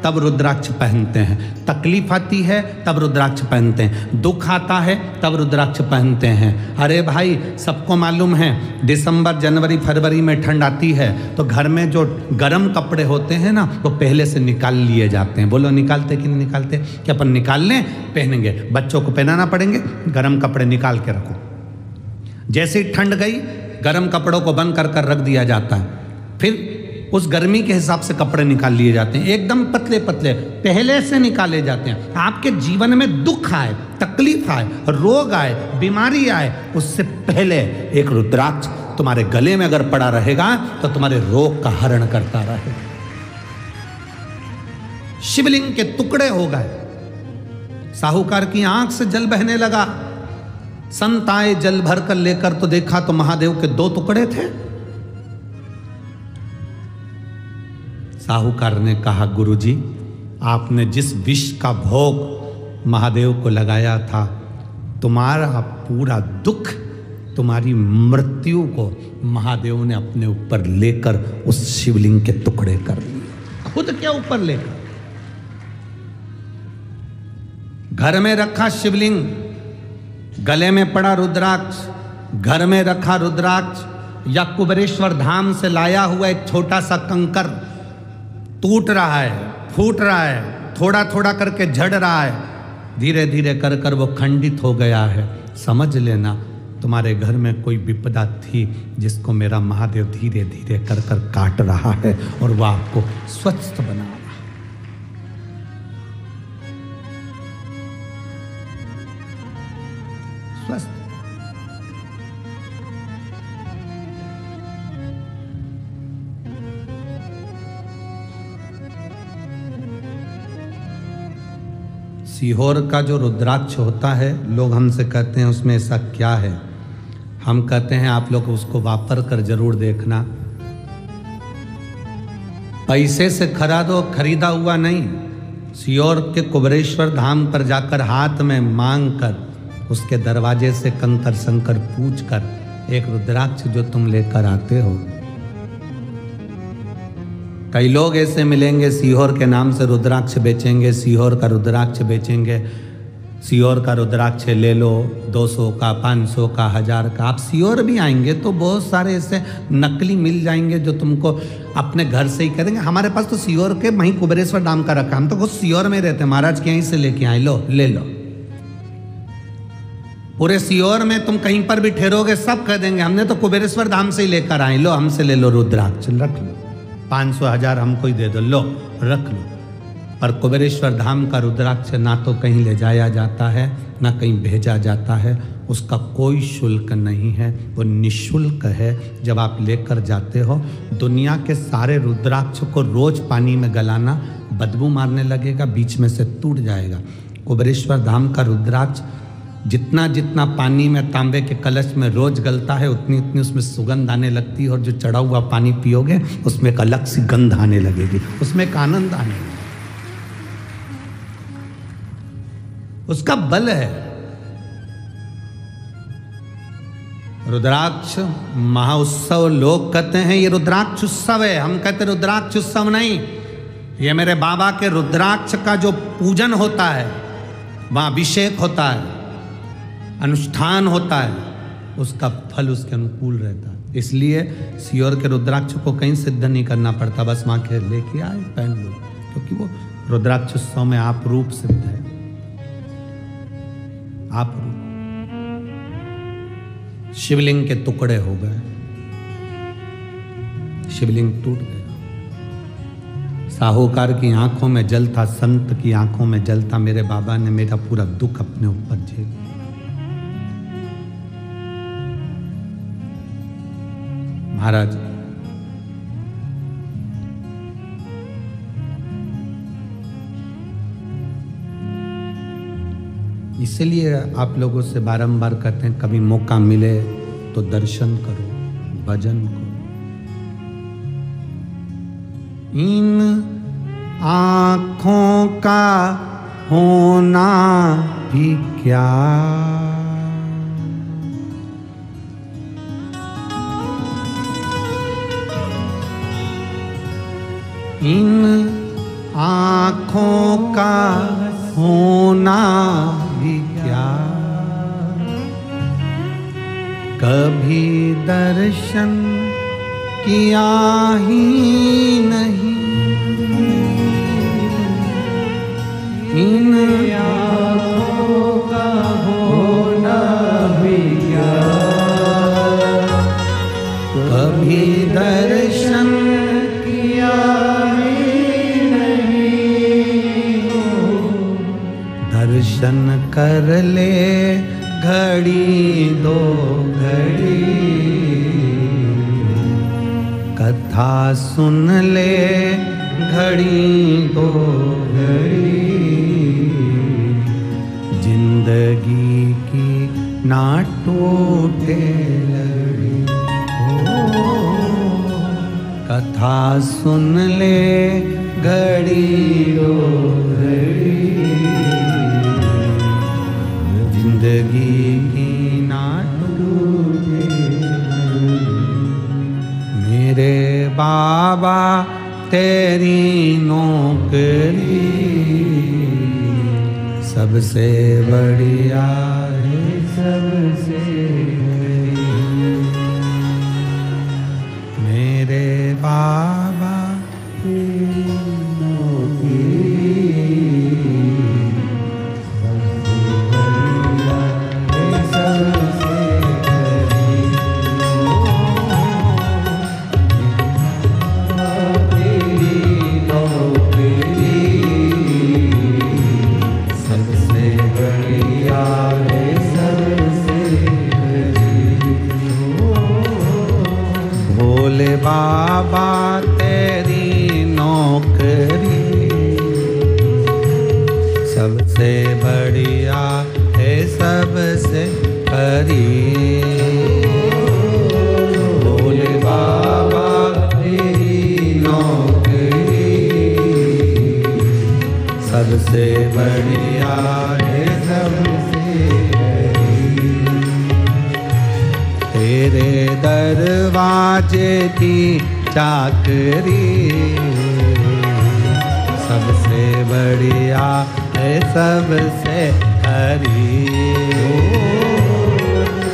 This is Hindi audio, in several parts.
तब रुद्राक्ष पहनते हैं, तकलीफ आती है तब रुद्राक्ष पहनते हैं, दुख आता है तब रुद्राक्ष पहनते हैं। अरे भाई सबको मालूम है दिसंबर जनवरी फरवरी में ठंड आती है तो घर में जो गर्म कपड़े होते हैं ना वो पहले से निकाल लिए जाते हैं। बोलो निकालते कि नहीं निकालते? कि अपन निकाल लें पहनेंगे, बच्चों को पहनाना पड़ेंगे, गर्म कपड़े निकाल के रखो। जैसे ही ठंड गई गर्म कपड़ों को बंद कर कर रख दिया जाता है, फिर उस गर्मी के हिसाब से कपड़े निकाल लिए जाते हैं, एकदम पतले पतले पहले से निकाले जाते हैं। आपके जीवन में दुख आए, तकलीफ आए, रोग आए, बीमारी आए, उससे पहले एक रुद्राक्ष तुम्हारे गले में अगर पड़ा रहेगा तो तुम्हारे रोग का हरण करता रहेगा। शिवलिंग के टुकड़े हो गए, साहूकार की आंख से जल बहने लगा। संत आए जल भर कर लेकर तो देखा तो महादेव के 2 टुकड़े थे। साहूकार ने कहा गुरुजी आपने जिस विष का भोग महादेव को लगाया था, तुम्हारा पूरा दुख, तुम्हारी मृत्यु को महादेव ने अपने ऊपर लेकर उस शिवलिंग के टुकड़े कर लिए, खुद के ऊपर लेकर। घर में रखा शिवलिंग, गले में पड़ा रुद्राक्ष, घर में रखा रुद्राक्ष, या कुबेरेश्वर धाम से लाया हुआ एक छोटा सा कंकर टूट रहा है, फूट रहा है, थोड़ा थोड़ा करके झड़ रहा है, धीरे धीरे कर कर वो खंडित हो गया है, समझ लेना तुम्हारे घर में कोई विपदा थी जिसको मेरा महादेव धीरे धीरे कर कर काट रहा है और वह आपको स्वस्थ बना रहा है। स्वस्थ। सीहोर का जो रुद्राक्ष होता है, लोग हमसे कहते हैं उसमें ऐसा क्या है। हम कहते हैं आप लोग उसको वापर कर जरूर देखना। पैसे से खरीदा हुआ नहीं, सीहोर के कुबेरेश्वर धाम पर जाकर हाथ में मांग कर उसके दरवाजे से कंकर संकर पूछ कर एक रुद्राक्ष जो तुम लेकर आते हो। कई लोग ऐसे मिलेंगे सीहोर के नाम से रुद्राक्ष बेचेंगे, सीहोर का रुद्राक्ष बेचेंगे, सीहोर का रुद्राक्ष ले लो 200 का, 500 का, 1000 का। आप सीहोर भी आएंगे तो बहुत सारे ऐसे नकली मिल जाएंगे जो तुमको अपने घर से ही करेंगे। हमारे पास तो सीहोर के वहीं कुबेरेश्वर धाम का रखा, हम तो खुद सीहोर में रहते हैं, महाराज के यहीं से लेके आए, लो ले लो। पूरे सीहोर में तुम कहीं पर भी ठहरोगे सब कह देंगे हमने तो कुबेरेश्वर धाम से ही लेकर आए, लो हमसे ले लो रुद्राक्ष, रख लो, 500 1000 हमको ही दे दो, लो रख लो। पर कुबेरेश्वर धाम का रुद्राक्ष ना तो कहीं ले जाया जाता है ना कहीं भेजा जाता है, उसका कोई शुल्क नहीं है, वो निःशुल्क है। जब आप लेकर जाते हो, दुनिया के सारे रुद्राक्ष को रोज पानी में गलाना, बदबू मारने लगेगा, बीच में से टूट जाएगा। कुबेरेश्वर धाम का रुद्राक्ष जितना जितना पानी में तांबे के कलश में रोज गलता है उतनी उतनी उसमें सुगंध आने लगती है, और जो चढ़ा हुआ पानी पियोगे उसमें एक अलग सी गंध आने लगेगी, उसमें एक आनंद आने लगेगा। उसका बल है। रुद्राक्ष महाउत्सव लोग कहते हैं ये रुद्राक्ष उत्सव है, हम कहते रुद्राक्ष उत्सव नहीं, ये मेरे बाबा के रुद्राक्ष का जो पूजन होता है, वहाँ अभिषेक होता है, अनुष्ठान होता है, उसका फल उसके अनुकूल रहता है। इसलिए सीहोर के रुद्राक्ष को कहीं सिद्ध नहीं करना पड़ता, बस वहाँ के लेके आए पहन लो, क्योंकि वो रुद्राक्ष उत्सव में आप रूप सिद्ध है, आप रूप। शिवलिंग के टुकड़े हो गए, शिवलिंग टूट गया। साहूकार की आंखों में जल था, संत की आंखों में जल था, मेरे बाबा ने मेरा पूरा दुख अपने ऊपर झेल। महाराज इसलिए आप लोगों से बारंबार कहते हैं कभी मौका मिले तो दर्शन करो, भजन करो। इन आँखों का होना भी क्या, इन आँखों का होना भी क्या, कभी दर्शन किया ही नहीं। इन आँखों का होना भी क्या, कभी दर्शन किया ही नहीं। दर्शन कर ले घड़ी दो घड़ी, कथा सुन ले घड़ी दो घड़ी। जिंदगी की ना टूटे लड़ी, कथा सुन ले घड़ी दो घड़ी। जिंदगी की ना टूटे। मेरे बाबा तेरी नौकरी सबसे बढ़िया है, सबसे बढ़िया। मेरे बाबा तेरी नौकरी बाबा तेरी नौकरी सबसे बढ़िया है, सबसे करीब। भोले बाबा तेरी नौकरी सबसे बढ़िया है, सबसे करीब। तेरे दरवाजे की चाकरी सबसे बढ़िया है, सबसे करीब।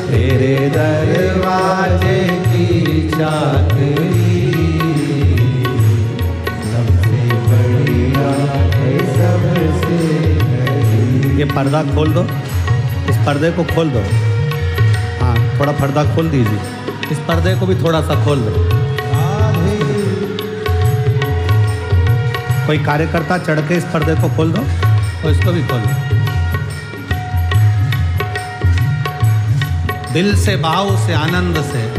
तेरे दरवाजे की चाकरी सबसे बढ़िया है, सबसे करीब। ये पर्दा खोल दो, इस पर्दे को खोल दो। हाँ, थोड़ा पर्दा खोल दीजिए, इस पर्दे को भी थोड़ा सा खोल दो। कोई कार्यकर्ता चढ़ के इस पर्दे को खोल दो और इसको भी खोल दो। दिल से, भाव से, आनंद से।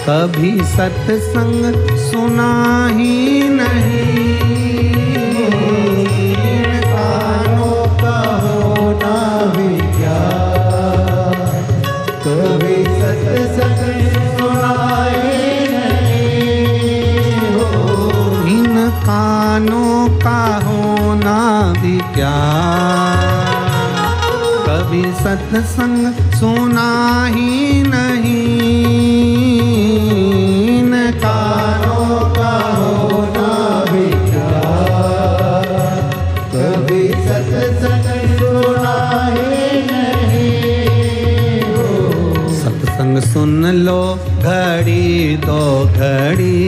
कभी सत्संग सुना ही नहीं, कानों का होना भी क्या, कभी सत्संग सुना ही नहीं हो। इन कानों का होना भी क्या, कभी सत्संग सुना ही नहीं। इन कानों का होना भी क्या, कभी सत्संग सुना ही नहीं हो। सत्संग सुन लो घड़ी दो घड़ी,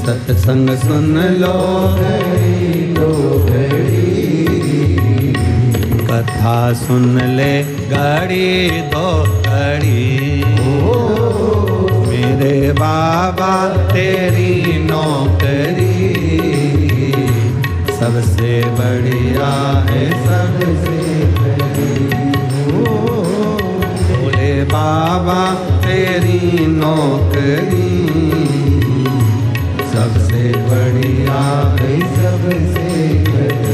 सत्संग सुन लो घड़ी दो घड़ी, कथा सुन ले घड़ी दो घड़ी। मेरे बाबा तेरी नौकरी सबसे बढ़िया है, सबसे भोले बाबा तेरी नौकरी सबसे बढ़िया है, सबसे बढ़िया।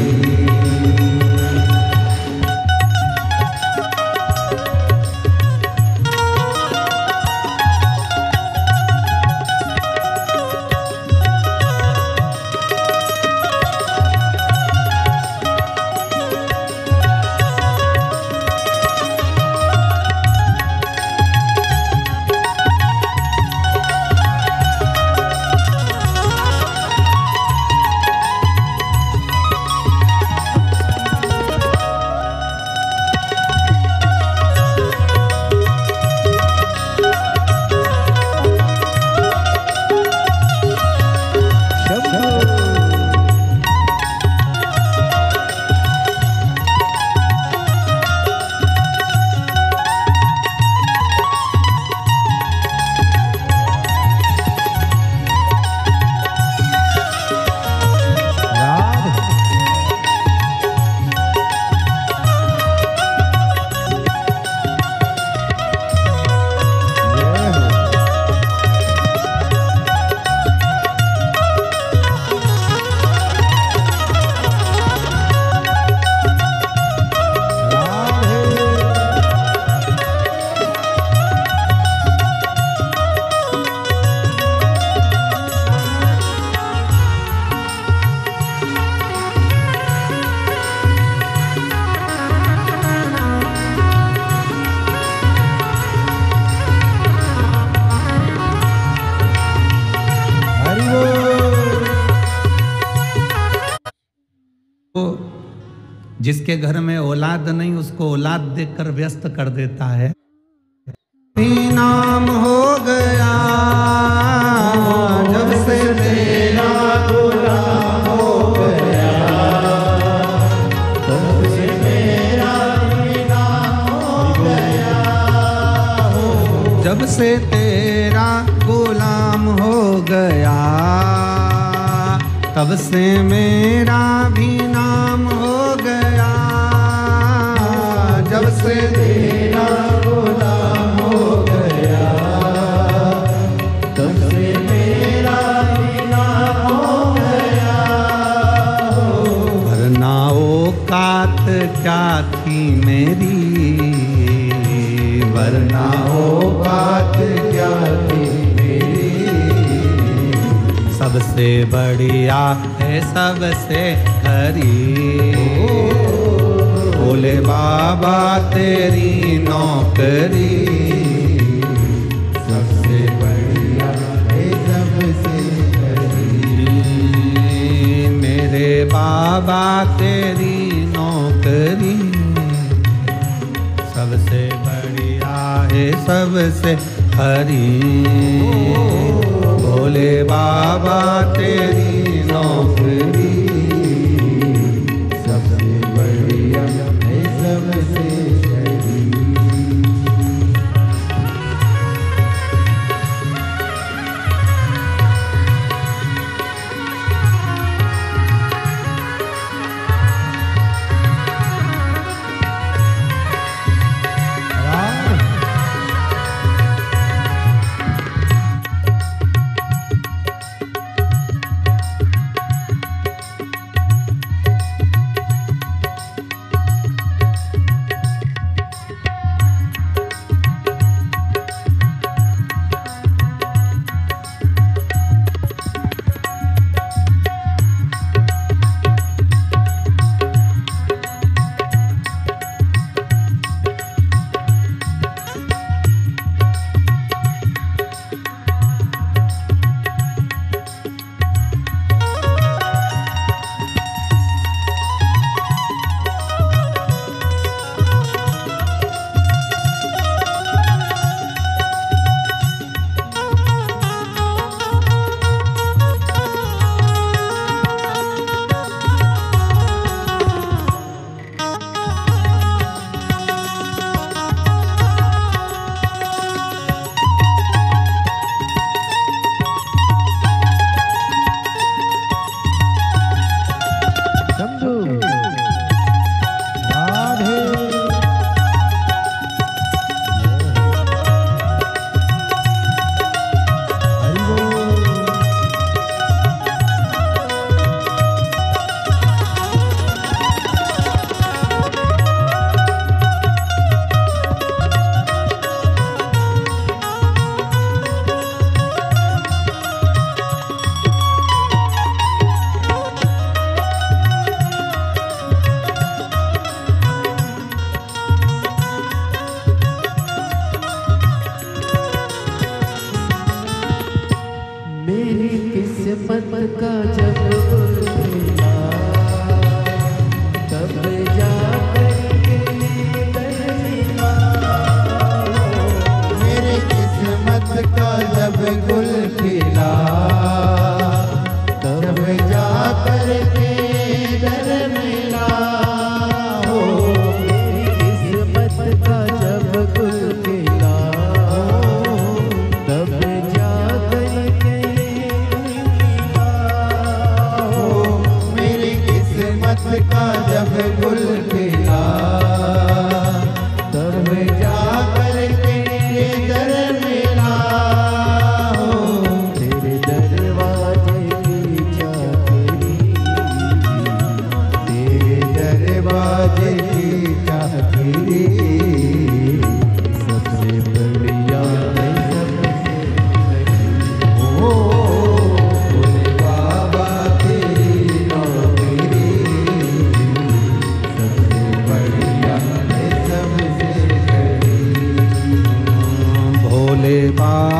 जिसके घर में औलाद नहीं उसको औलाद देकर व्यस्त कर देता है। नाम हो गया जब से तेरा गुलाम हो गया, तब से मेरा नाम हो गया। जब से तेरा गुलाम हो गया, तब से मेरा भी नाम हो गया। जब से तेरा गुलाम हो गया, तब से मेरा भी नाम हो गया। वरना औकात क्या थी मेरी, वरना औकात क्या थी मेरी, सबसे बढ़िया है सबसे हरी। भोले बाबा तेरी नौकरी सबसे बढ़िया है सबसे हरी। मेरे बाबा तेरी नौकरी सबसे बढ़िया है सबसे हरी। भोले बाबा तेरी नौकरी सबसे बढ़िया है सबसे हरी।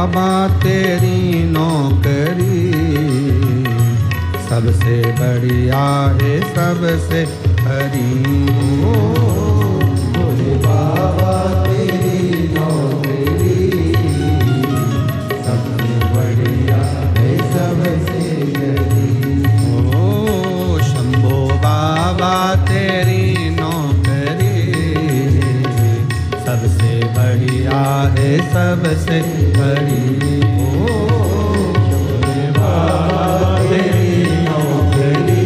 बाबा तेरी नौकरी सबसे बढ़िया है सबसे हरी। भोले बाबा तेरी नौकरी सबसे बढ़िया है सबसे हरी। ओ शंभो बाबा तेरी नौकरी सबसे बढ़िया है सबसे बड़ी। भोले बाबा तेरी नौकरी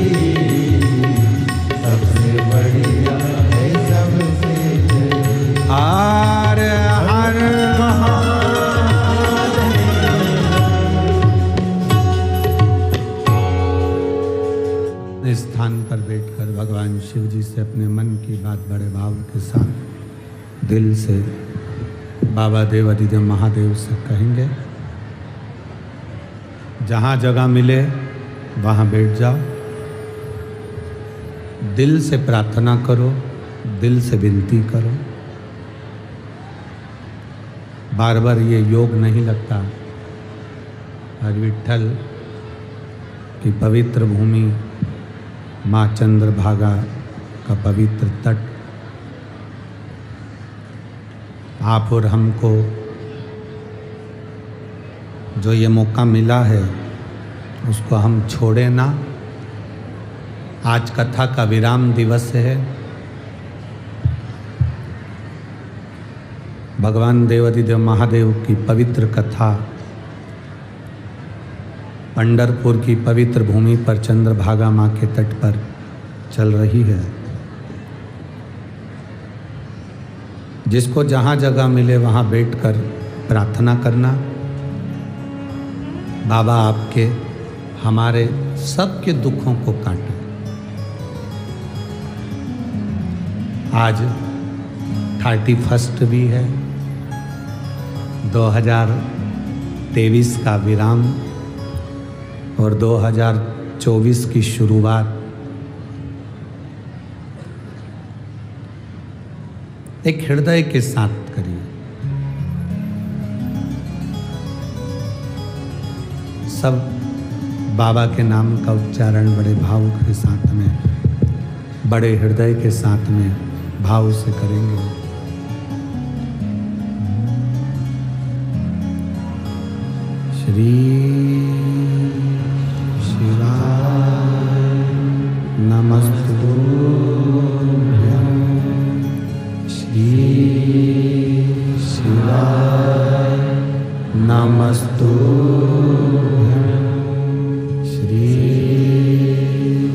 सबसे बढ़िया है सबसे बड़ी। हर हर इस स्थान पर बैठकर भगवान शिव जी से अपने मन की बात बड़े भाव के साथ दिल से बाबा देव अधिदेव महादेव से कहेंगे। जहाँ जगह मिले वहाँ बैठ जाओ, दिल से प्रार्थना करो, दिल से विनती करो। बार बार ये योग नहीं लगता। आज विट्ठल की पवित्र भूमि माँ चंद्रभागा का पवित्र तट, आप और हमको जो ये मौका मिला है उसको हम छोड़े ना। आज कथा का विराम दिवस है। भगवान देवाधिदेव महादेव की पवित्र कथा पंढरपुर की पवित्र भूमि पर चंद्रभागा माँ के तट पर चल रही है। जिसको जहाँ जगह मिले वहाँ बैठकर प्रार्थना करना, बाबा आपके हमारे सबके दुखों को काटें। आज 31 भी है, 2023 का विराम और 2024 की शुरुआत। एक हृदय के साथ करिए। सब बाबा के नाम का उच्चारण बड़े भाव के साथ में, बड़े हृदय के साथ में भाव से करेंगे। श्री शिवाय नमस्तुभ्यं। श्री शिवाय नमस्तुभ्यं। श्री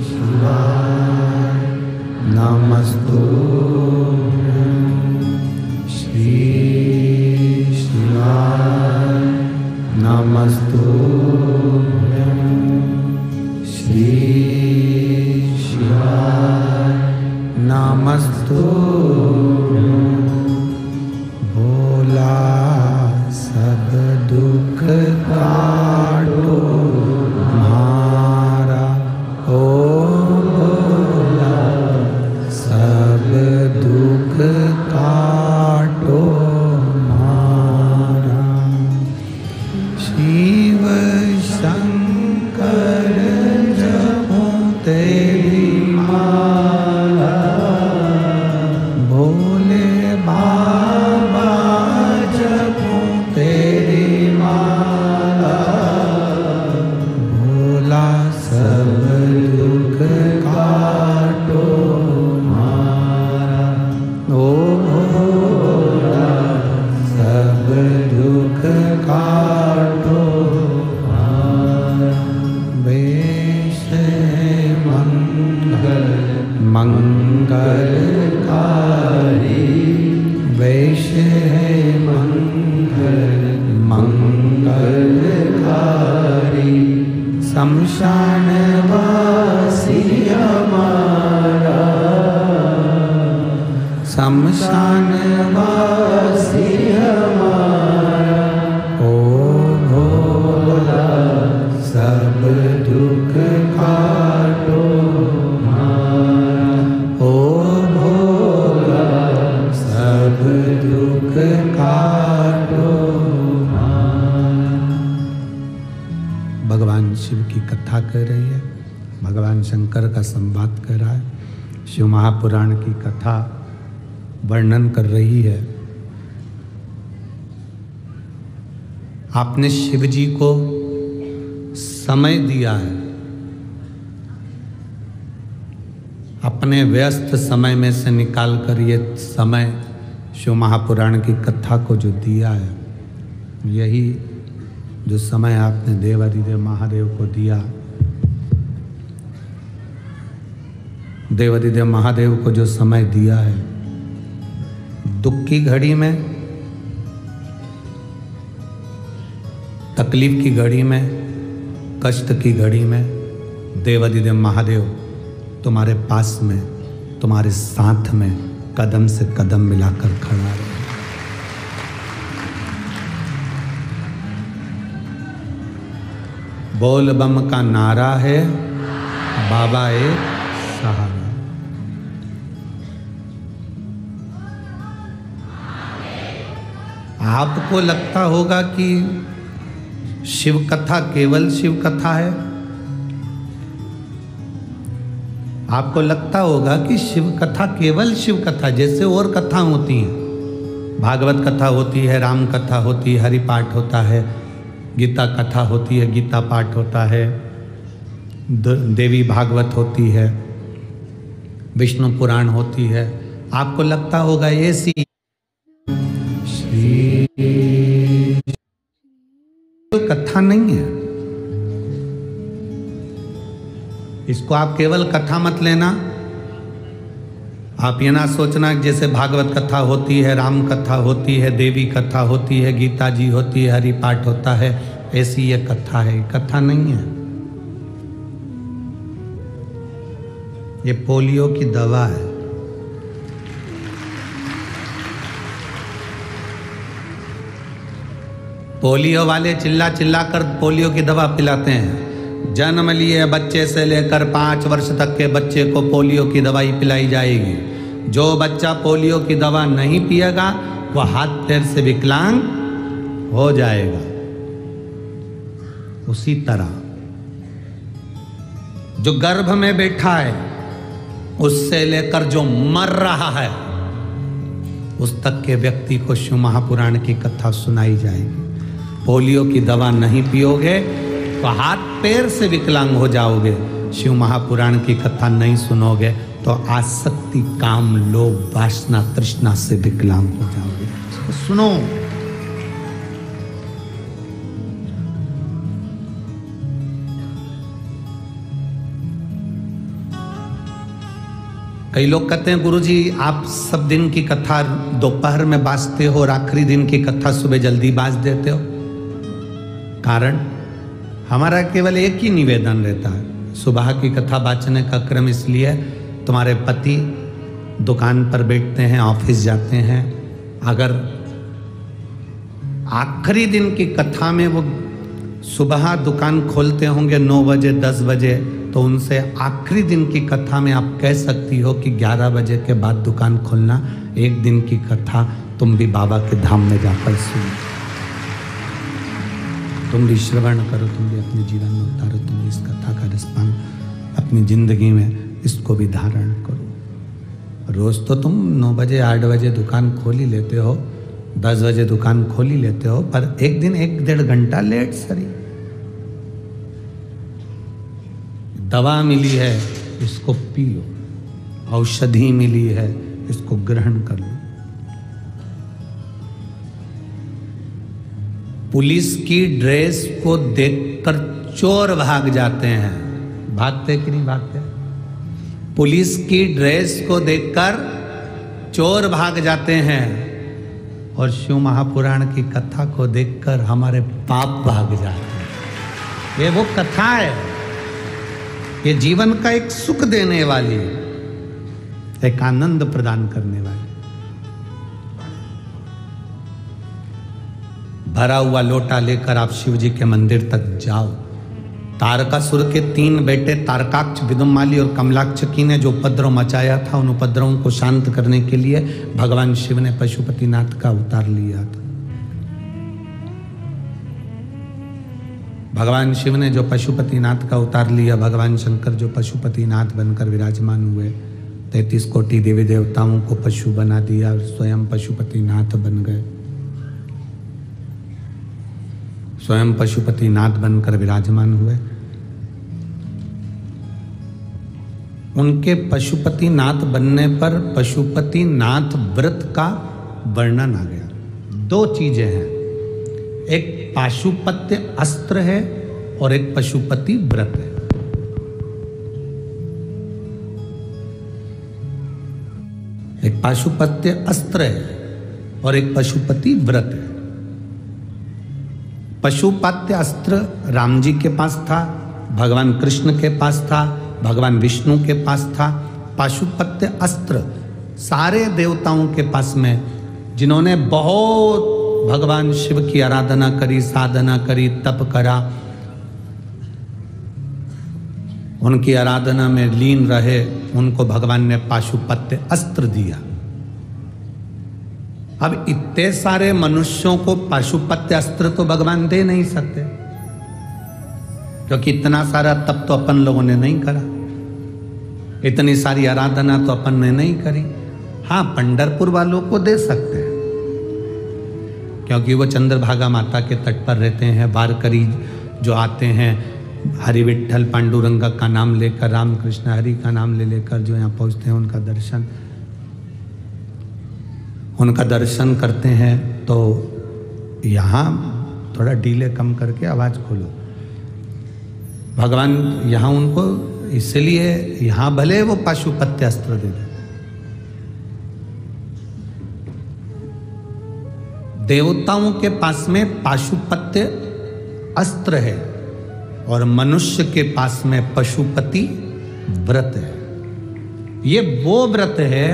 शिवाय नमस्तुभ्यं। श्री शिवाय नमस्तुभ्यं। श्री शिवाय नमस्तुभ्यं। भोला सब दुख काटो हमारा, ओ भोला सब दुख काटो हमारा। शिव शंकर जपो तेरी माला, भोले बाबा जपो तेरी माला। भोला सब दुख काटो हमारा, ओ भोला सब दुख काटो हमारा। वेश मंगल मंगलकारी, वेश है मंगल मंगलकारी। शमशान वासी हमारा, शमशान वासी हमारा। ओ भोला सब दुख काटो हमारा, ओ भोला सब दुख काटो हमारा। की कथा कर रही है, भगवान शंकर का संवाद कर रहा है, शिव महापुराण की कथा वर्णन कर रही है। आपने शिव जी को समय दिया है, अपने व्यस्त समय में से निकाल कर ये समय शिव महापुराण की कथा को जो दिया है, यही जो समय आपने देवाधिदेव महादेव को दिया, देवाधिदेव महादेव को जो समय दिया है, दुख की घड़ी में, तकलीफ की घड़ी में, कष्ट की घड़ी में देवाधिदेव महादेव तुम्हारे पास में, तुम्हारे साथ में कदम से कदम मिलाकर खड़ा है। बोल बम का नारा है, बाबा एक सहारा। आपको लगता होगा कि शिव कथा केवल शिव कथा है, आपको लगता होगा कि शिव कथा केवल शिव कथा, जैसे और कथा होती हैं, भागवत कथा होती है, राम कथा होती है, हरि पाठ होता है, गीता कथा होती है, गीता पाठ होता है, देवी भागवत होती है, विष्णु पुराण होती है। आपको लगता होगा ऐसी कथा नहीं है। इसको आप केवल कथा मत लेना। आप ये ना सोचना कि जैसे भागवत कथा होती है, राम कथा होती है, देवी कथा होती है, गीता जी होती है, हरि पाठ होता है, ऐसी ये कथा है। कथा नहीं है, ये पोलियो की दवा है। पोलियो वाले चिल्ला चिल्ला कर पोलियो की दवा पिलाते हैं। जन्म लिए बच्चे से लेकर 5 वर्ष तक के बच्चे को पोलियो की दवाई पिलाई जाएगी। जो बच्चा पोलियो की दवा नहीं पिएगा वह हाथ पैर से विकलांग हो जाएगा। उसी तरह जो गर्भ में बैठा है उससे लेकर जो मर रहा है उस तक के व्यक्ति को शिव महापुराण की कथा सुनाई जाएगी। पोलियो की दवा नहीं पियोगे तो हाथ पैर से विकलांग हो जाओगे। शिव महापुराण की कथा नहीं सुनोगे तो आसक्ति, काम, लोभ, वासना, तृष्णा से विकलांग हो जाओगे। तो सुनो, कई लोग कहते हैं गुरुजी आप सब दिन की कथा दोपहर में बाजते हो और आखिरी दिन की कथा सुबह जल्दी बाज देते हो। कारण हमारा केवल एक ही निवेदन रहता है, सुबह की कथा बाचने का क्रम इसलिए तुम्हारे पति दुकान पर बैठते हैं, ऑफिस जाते हैं, अगर आखिरी दिन की कथा में वो सुबह दुकान खोलते होंगे 9 बजे 10 बजे, तो उनसे आखिरी दिन की कथा में आप कह सकती हो कि 11 बजे के बाद दुकान खोलना, एक दिन की कथा तुम भी बाबा के धाम में जाकर सुनो, तुम भी श्रवण करो, तुम भी अपने जीवन में उतारो, तुम इस कथा का रसपान अपनी जिंदगी में इसको भी धारण करो। रोज तो तुम 9 बजे 8 बजे दुकान खोल ही लेते हो, 10 बजे दुकान खोल ही लेते हो, पर एक दिन 1-1.5 घंटा लेट सरी। दवा मिली है इसको पी लो, औषधि मिली है इसको ग्रहण कर लो। पुलिस की ड्रेस को देखकर चोर भाग जाते हैं, भागते कि नहीं भागते? पुलिस की ड्रेस को देखकर चोर भाग जाते हैं और शिव महापुराण की कथा को देखकर हमारे पाप भाग जाते हैं। ये वो कथा है, ये जीवन का एक सुख देने वाली, एक आनंद प्रदान करने वाली। भरा हुआ लोटा लेकर आप शिव जी के मंदिर तक जाओ। तारकासुर के 3 बेटे तारकाक्ष, विदुमाली और कमलाक्षकी ने जो उपद्रव मचाया था, उन उपद्रवों को शांत करने के लिए भगवान शिव ने पशुपतिनाथ का अवतार लिया था। भगवान शिव ने जो पशुपतिनाथ का अवतार लिया, भगवान शंकर जो पशुपतिनाथ बनकर विराजमान हुए, 33 कोटि देवी देवताओं को पशु बना दिया और स्वयं पशुपतिनाथ बन गए। स्वयं पशुपतिनाथ बनकर विराजमान हुए। उनके पशुपतिनाथ बनने पर पशुपतिनाथ व्रत का वर्णन आ गया। 2 चीजें हैं, एक पाशुपत्य अस्त्र है और एक पशुपति व्रत है। एक पाशुपत्य अस्त्र है और एक पशुपति व्रत है। पशुपत्य अस्त्र राम जी के पास था, भगवान कृष्ण के पास था, भगवान विष्णु के पास था। पाशुपत्य अस्त्र सारे देवताओं के पास में, जिन्होंने बहुत भगवान शिव की आराधना करी, साधना करी, तप करा, उनकी आराधना में लीन रहे, उनको भगवान ने पाशुपत्य अस्त्र दिया। अब इतने सारे मनुष्यों को पाशुपत्य अस्त्र तो भगवान दे नहीं सकते, क्योंकि इतना सारा तप तो अपन लोगों ने नहीं करा, इतनी सारी आराधना तो अपन ने नहीं करी। हाँ, पंढरपुर वालों को दे सकते हैं, क्योंकि वो चंद्रभागा माता के तट पर रहते हैं। वारकरी जो आते हैं, हरि विठ्ठल पांडुरंगा का नाम लेकर, राम कृष्ण हरि का नाम ले लेकर जो यहाँ पहुँचते हैं, उनका दर्शन करते हैं। तो यहाँ थोड़ा डीले कम करके आवाज़ खोलो। भगवान यहाँ उनको, इसलिए यहाँ भले वो पाशुपत्य अस्त्र दे दे। देवताओं के पास में पाशुपत्य अस्त्र है और मनुष्य के पास में पशुपति व्रत है। ये वो व्रत है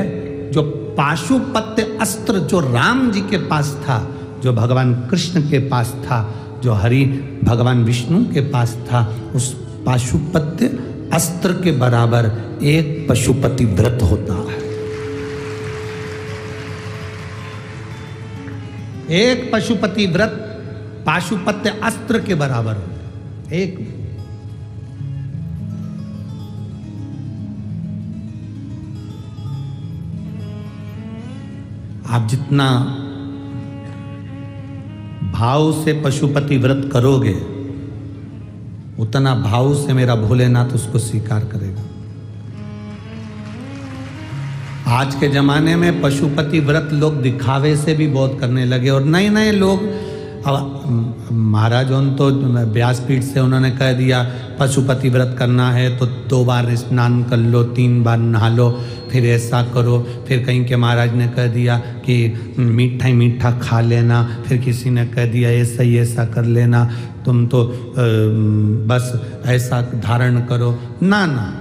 जो पाशुपत्य अस्त्र जो राम जी के पास था, जो भगवान कृष्ण के पास था, जो हरि भगवान विष्णु के पास था, उस पाशुपत्य अस्त्र के बराबर एक पशुपति व्रत होता है। एक पशुपति व्रत पाशुपत्य अस्त्र के बराबर होता है। एक आप जितना भाव से पशुपति व्रत करोगे, उतना भाव से मेरा भोलेनाथ उसको स्वीकार करेगा। आज के जमाने में पशुपति व्रत लोग दिखावे से भी बहुत करने लगे, और नए नए लोग, महाराज उन तो व्यासपीठ से उन्होंने कह दिया पशुपति व्रत करना है तो 2 बार स्नान कर लो, 3 बार नहा लो, फिर ऐसा करो। फिर कहीं के महाराज ने कह दिया कि मीठा ही मीठा खा लेना, फिर किसी ने कह दिया ऐसा ही ऐसा कर लेना, तुम तो बस ऐसा धारण करो। ना ना,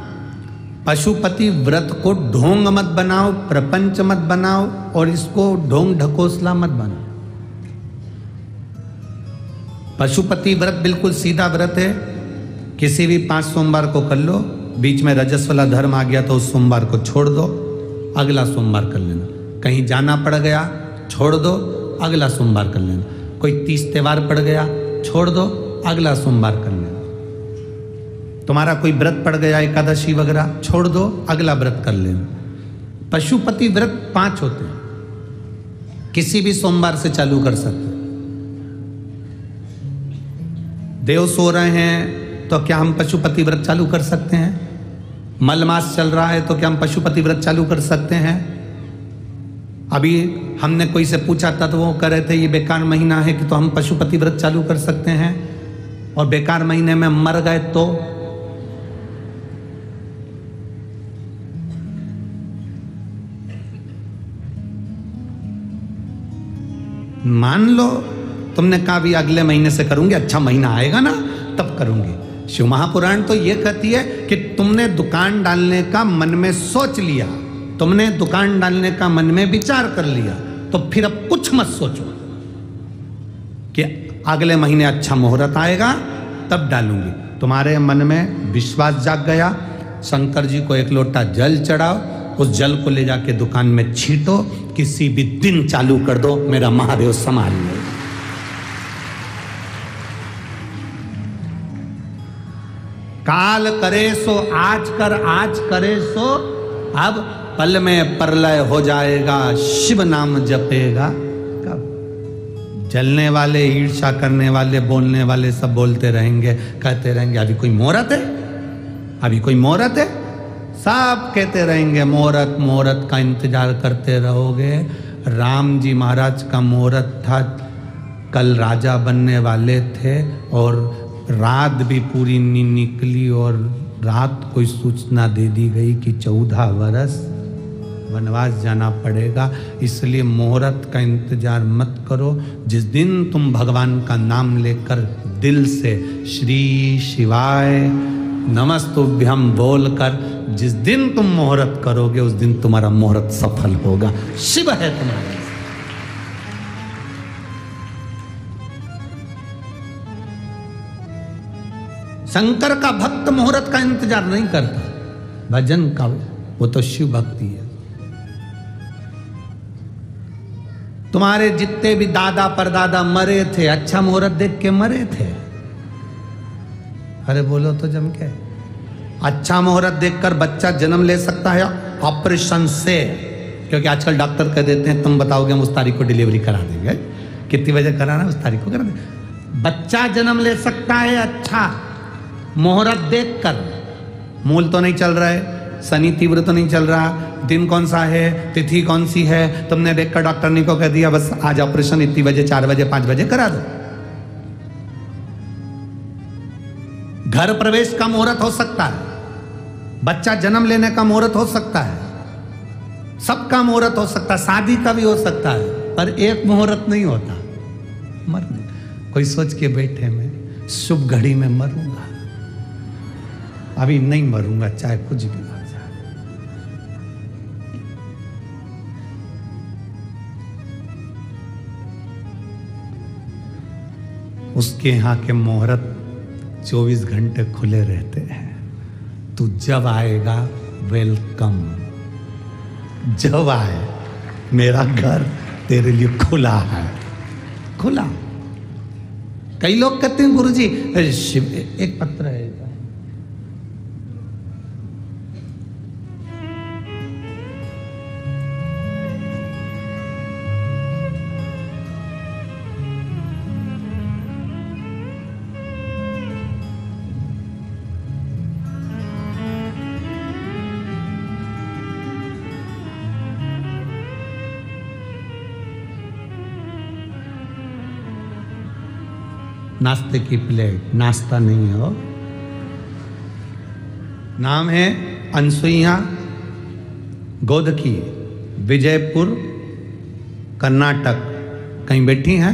पशुपति व्रत को ढोंग मत बनाओ, प्रपंच मत बनाओ, और इसको ढोंग ढकोसला मत बनाओ। पशुपति व्रत बिल्कुल सीधा व्रत है। किसी भी 5 सोमवार को कर लो, बीच में रजस्वला धर्म आ गया तो उस सोमवार को छोड़ दो, अगला सोमवार कर लेना। कहीं जाना पड़ गया, छोड़ दो, अगला सोमवार कर लेना। कोई 30 त्योहार पड़ गया, छोड़ दो, अगला सोमवार कर लेना। तुम्हारा कोई व्रत पड़ गया, एकादशी वगैरह, छोड़ दो, अगला व्रत कर लेना। पशुपति व्रत 5 होते हैं, किसी भी सोमवार से चालू कर सकते। देव सो रहे हैं तो क्या हम पशुपति व्रत चालू कर सकते हैं? मलमास चल रहा है तो क्या हम पशुपति व्रत चालू कर सकते हैं? अभी हमने कोई से पूछा था तो वो कह रहे थे ये बेकार महीना है कि तो हम पशुपति व्रत चालू कर सकते हैं, और बेकार महीने में मर गए तो? मान लो तुमने कहा भी अगले महीने से करूंगी, अच्छा महीना आएगा ना तब करूंगी। शिव महापुराण तो ये कहती है कि तुमने दुकान डालने का मन में सोच लिया, तुमने दुकान डालने का मन में विचार कर लिया, तो फिर अब कुछ मत सोचो कि अगले महीने अच्छा मुहूर्त आएगा तब डालूंगी। तुम्हारे मन में विश्वास जाग गया, शंकर जी को 1 लोटा जल चढ़ाओ, उस जल को ले जाके दुकान में छींटो, किसी भी दिन चालू कर दो, मेरा महादेव संभाल लो। काल करे सो आज कर, आज करे सो अब, पल में प्रलय हो जाएगा, शिव नाम जपेगा कब। जलने वाले, ईर्ष्या करने वाले, बोलने वाले सब बोलते रहेंगे, कहते रहेंगे अभी कोई मुहूर्त है, अभी कोई मुहूर्त है, सब कहते रहेंगे मुहूर्त, मुहूर्त का इंतजार करते रहोगे। राम जी महाराज का मुहूर्त था, कल राजा बनने वाले थे और रात भी पूरी नहीं निकली और रात कोई सूचना दे दी गई कि 14 वर्ष वनवास जाना पड़ेगा। इसलिए मुहूर्त का इंतजार मत करो। जिस दिन तुम भगवान का नाम लेकर दिल से श्री शिवाय नमस्तुभ्यम बोलकर जिस दिन तुम मुहूर्त करोगे उस दिन तुम्हारा मुहूर्त सफल होगा। शिव है तुम्हारा। शंकर का भक्त मुहूर्त का इंतजार नहीं करता, भजन का, वो तो शिव भक्ति है। तुम्हारे जितने भी दादा परदादा मरे थे अच्छा मुहूर्त देख के मरे थे। अरे बोलो तो जम के, अच्छा मुहूर्त देखकर बच्चा जन्म ले सकता है ऑपरेशन से, क्योंकि आजकल डॉक्टर कह देते हैं तुम बताओगे हम उस तारीख को डिलीवरी करा देंगे, कितनी बजे कराना उस तारीख को करा देंगे। बच्चा जन्म ले सकता है अच्छा मुहूर्त देखकर। मूल तो नहीं चल रहा है, शनि तीव्र तो नहीं चल रहा, दिन कौन सा है, तिथि कौन सी है, तुमने देखकर डॉक्टर ने को कह दिया बस आज ऑपरेशन इतनी बजे, 4 बजे 5 बजे करा दो। घर प्रवेश का मुहूर्त हो सकता है, बच्चा जन्म लेने का मुहूर्त हो सकता है, सबका मुहूर्त हो सकता है, शादी का भी हो सकता है, पर एक मुहूर्त नहीं होता मरने। कोई सोच के बैठे मैं शुभ घड़ी में मरूंगा, अभी नहीं मरूंगा चाहे कुछ भी हो जाए। उसके यहां के मुहूर्त 24 घंटे खुले रहते हैं। तू जब आएगा वेलकम, जब आए मेरा घर तेरे लिए खुला है, खुला। कई लोग कहते हैं गुरुजी शिव एक पत्र है, नाश्ते की प्लेट, नाश्ता नहीं हो। नाम है अनसुईया गोदकी, विजयपुर कर्नाटक। कहीं बैठी हैं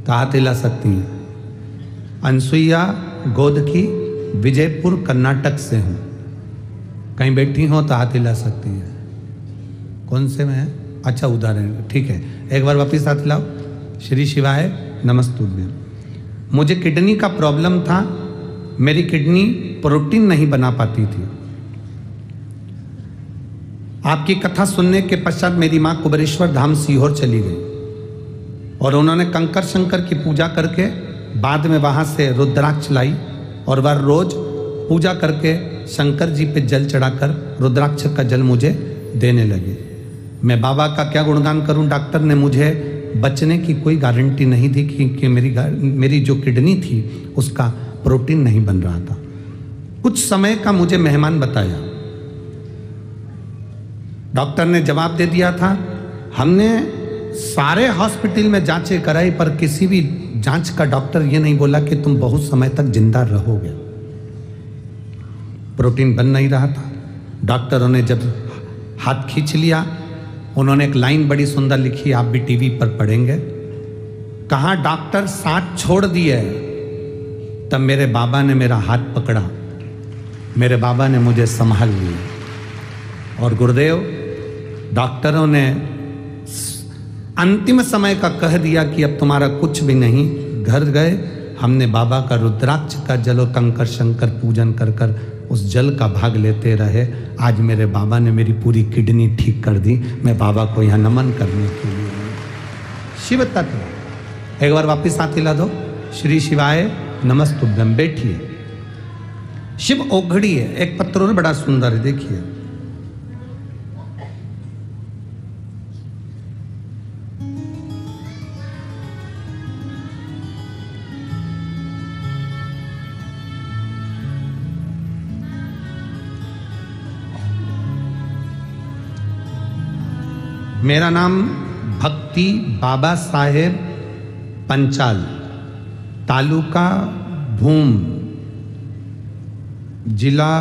तो हाथ हिला सकती हैं। अनसुईया गोदकी, विजयपुर कर्नाटक से हूँ। कहीं बैठी हो तो हाथ हिला सकती हैं। कौन से में है? अच्छा उदाहरण, ठीक है। एक बार वापिस हाथ हिलाओ। श्री शिवाय नमस्तुभ्यम। मुझे किडनी का प्रॉब्लम था, मेरी किडनी प्रोटीन नहीं बना पाती थी। आपकी कथा सुनने के पश्चात मेरी माँ कुबेरेश्वर धाम सीहोर चली गई और उन्होंने कंकर शंकर की पूजा करके बाद में वहाँ से रुद्राक्ष लाई और वह रोज पूजा करके शंकर जी पे जल चढ़ाकर रुद्राक्ष का जल मुझे देने लगे। मैं बाबा का क्या गुणगान करूं। डॉक्टर ने मुझे बचने की कोई गारंटी नहीं थी कि मेरी जो किडनी थी उसका प्रोटीन नहीं बन रहा था। कुछ समय का मुझे मेहमान बताया। डॉक्टर ने जवाब दे दिया था, हमने सारे हॉस्पिटल में जांचें कराई पर किसी भी जांच का डॉक्टर ये नहीं बोला कि तुम बहुत समय तक जिंदा रहोगे। प्रोटीन बन नहीं रहा था। डॉक्टरों ने जब हाथ खींच लिया, उन्होंने एक लाइन बड़ी सुंदर लिखी, आप भी टीवी पर पढ़ेंगे। कहा डॉक्टर साथ छोड़ दिए। तब मेरे बाबा ने मेरा हाथ पकड़ा, मेरे बाबा ने मुझे संभाल लिया और गुरुदेव डॉक्टरों ने अंतिम समय का कह दिया कि अब तुम्हारा कुछ भी नहीं। घर गए, हमने बाबा का रुद्राक्ष का जल और कंकर शंकर पूजन कर कर उस जल का भाग लेते रहे। आज मेरे बाबा ने मेरी पूरी किडनी ठीक कर दी। मैं बाबा को यहाँ नमन करने के लिए। शिव तत्व। एक बार वापिस हाथ हिला दो। श्री शिवाय नमस्तुभ्यम। बैठिए। शिव ओघड़ी है, एक पत्र और बड़ा सुंदर है, देखिए। मेरा नाम भक्ति बाबा साहेब पंचाल, तालुका भूम, जिला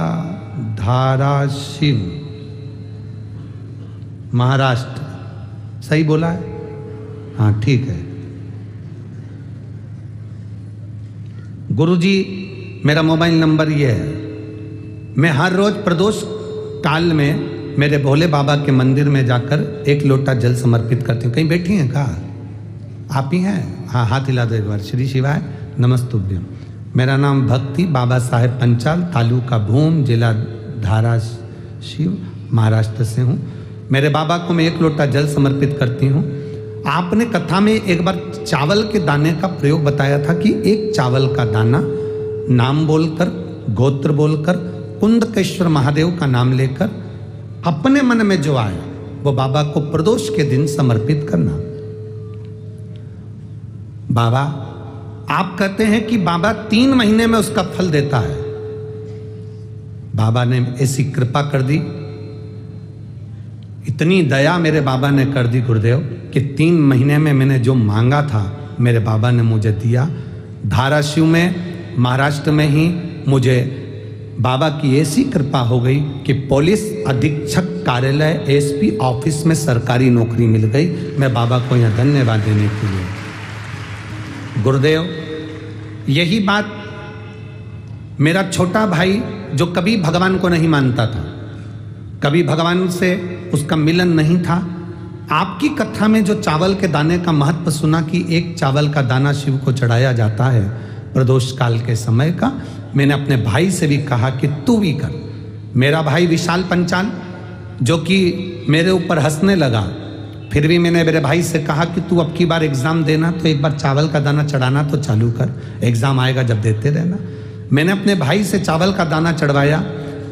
धाराशिव, महाराष्ट्र। सही बोला है? हाँ ठीक है। गुरुजी मेरा मोबाइल नंबर ये है। मैं हर रोज प्रदोष काल में मेरे भोले बाबा के मंदिर में जाकर एक लोटा जल समर्पित करती हूँ। कहीं बैठी हैं कहा? आप ही हैं? हाँ, हाथ हिला दो एक बार। श्री शिवाय नमस्तुभ्यम। मेरा नाम भक्ति बाबा साहेब पंचाल, तालुका भूम, जिला धाराशिव, महाराष्ट्र से हूँ। मेरे बाबा को मैं एक लोटा जल समर्पित करती हूँ। आपने कथा में एक बार चावल के दाने का प्रयोग बताया था कि एक चावल का दाना नाम बोलकर, गोत्र बोलकर, कुंदकेश्वर महादेव का नाम लेकर अपने मन में जो आए वो बाबा को प्रदोष के दिन समर्पित करना। बाबा, आप कहते हैं कि बाबा 3 महीने में उसका फल देता है। बाबा ने ऐसी कृपा कर दी, इतनी दया मेरे बाबा ने कर दी गुरुदेव कि 3 महीने में मैंने जो मांगा था मेरे बाबा ने मुझे दिया। धाराशिव में, महाराष्ट्र में ही मुझे बाबा की ऐसी कृपा हो गई कि पुलिस अधीक्षक कार्यालय एसपी ऑफिस में सरकारी नौकरी मिल गई। मैं बाबा को यहाँ धन्यवाद देने के लिए। गुरुदेव, यही बात मेरा छोटा भाई जो कभी भगवान को नहीं मानता था, कभी भगवान से उसका मिलन नहीं था, आपकी कथा में जो चावल के दाने का महत्व सुना कि एक चावल का दाना शिव को चढ़ाया जाता है प्रदोष काल के समय का, मैंने अपने भाई से भी कहा कि तू भी कर। मेरा भाई विशाल पंचाल जो कि मेरे ऊपर हंसने लगा, फिर भी मैंने मेरे भाई से कहा कि तू अब की बार एग्ज़ाम देना तो एक बार चावल का दाना चढ़ाना तो चालू कर, एग्ज़ाम आएगा जब देते रहना। मैंने अपने भाई से चावल का दाना चढ़वाया,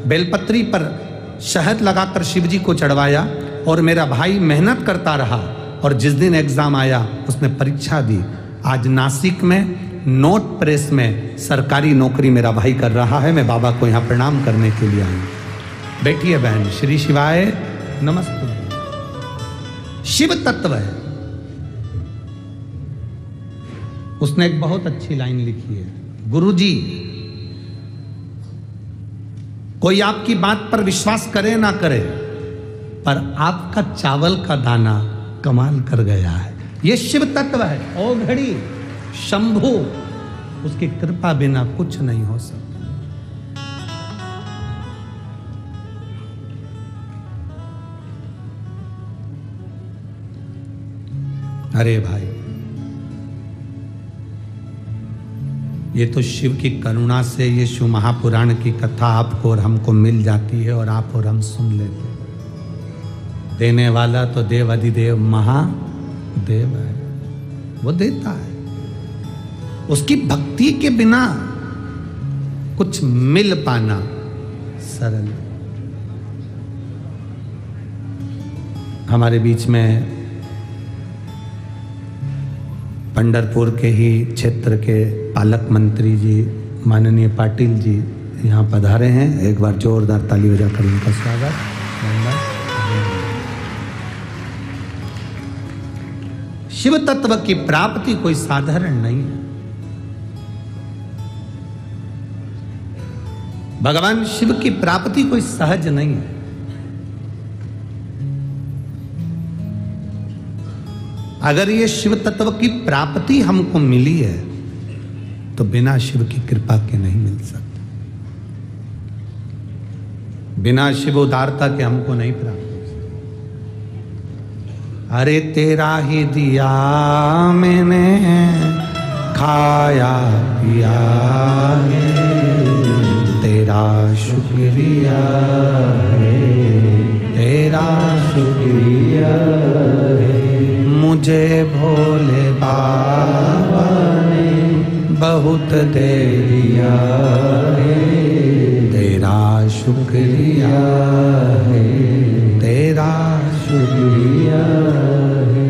बेलपत्री पर शहद लगाकर शिव जी को चढ़वाया और मेरा भाई मेहनत करता रहा और जिस दिन एग्ज़ाम आया उसने परीक्षा दी। आज नासिक में नोट प्रेस में सरकारी नौकरी मेरा भाई कर रहा है। मैं बाबा को यहाँ प्रणाम करने के लिए आई। बैठिए बहन। श्री शिवाय नमस्ते। शिव तत्व है। उसने एक बहुत अच्छी लाइन लिखी है, गुरुजी कोई आपकी बात पर विश्वास करे ना करे, पर आपका चावल का दाना कमाल कर गया है। ये शिव तत्व है। ओघड़ी शंभु, उसकी कृपा बिना कुछ नहीं हो सकता। अरे भाई, ये तो शिव की करुणा से ये शिव महापुराण की कथा आपको और हमको मिल जाती है और आप और हम सुन लेते हैं। देने वाला तो देव अधिदेव महादेव है, वो देता है। उसकी भक्ति के बिना कुछ मिल पाना सरल। हमारे बीच में पंढरपुर के ही क्षेत्र के पालक मंत्री जी माननीय पाटिल जी यहाँ पधारे हैं। एक बार जोरदार ताली बजाकर उनका स्वागत। शिव तत्व की प्राप्ति कोई साधारण नहीं है। भगवान शिव की प्राप्ति कोई सहज नहीं है। अगर ये शिव तत्व की प्राप्ति हमको मिली है तो बिना शिव की कृपा के नहीं मिल सकती। बिना शिव उदारता के हमको नहीं प्राप्त हो सकती। अरे तेरा ही दिया मैंने खाया पिया है, तेरा शुक्रिया है, तेरा शुक्रिया है। मुझे भोले बाबा ने बहुत दे दिया है, शुक्रिया है, तेरा शुक्रिया है।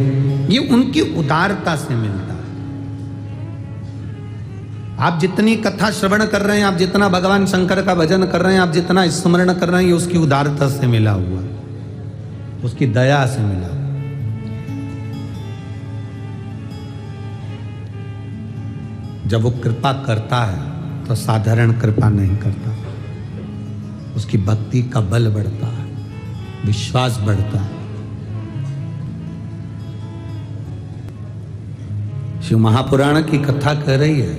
ये उनकी उदारता से मिलता है। आप जितनी कथा श्रवण कर रहे हैं, आप जितना भगवान शंकर का भजन कर रहे हैं, आप जितना स्मरण कर रहे हैं, ये उसकी उदारता से मिला हुआ, उसकी दया से मिला हुआ। जब वो कृपा करता है तो साधारण कृपा नहीं करता, उसकी भक्ति का बल बढ़ता है, विश्वास बढ़ता है। शिव महापुराण की कथा कर रही है,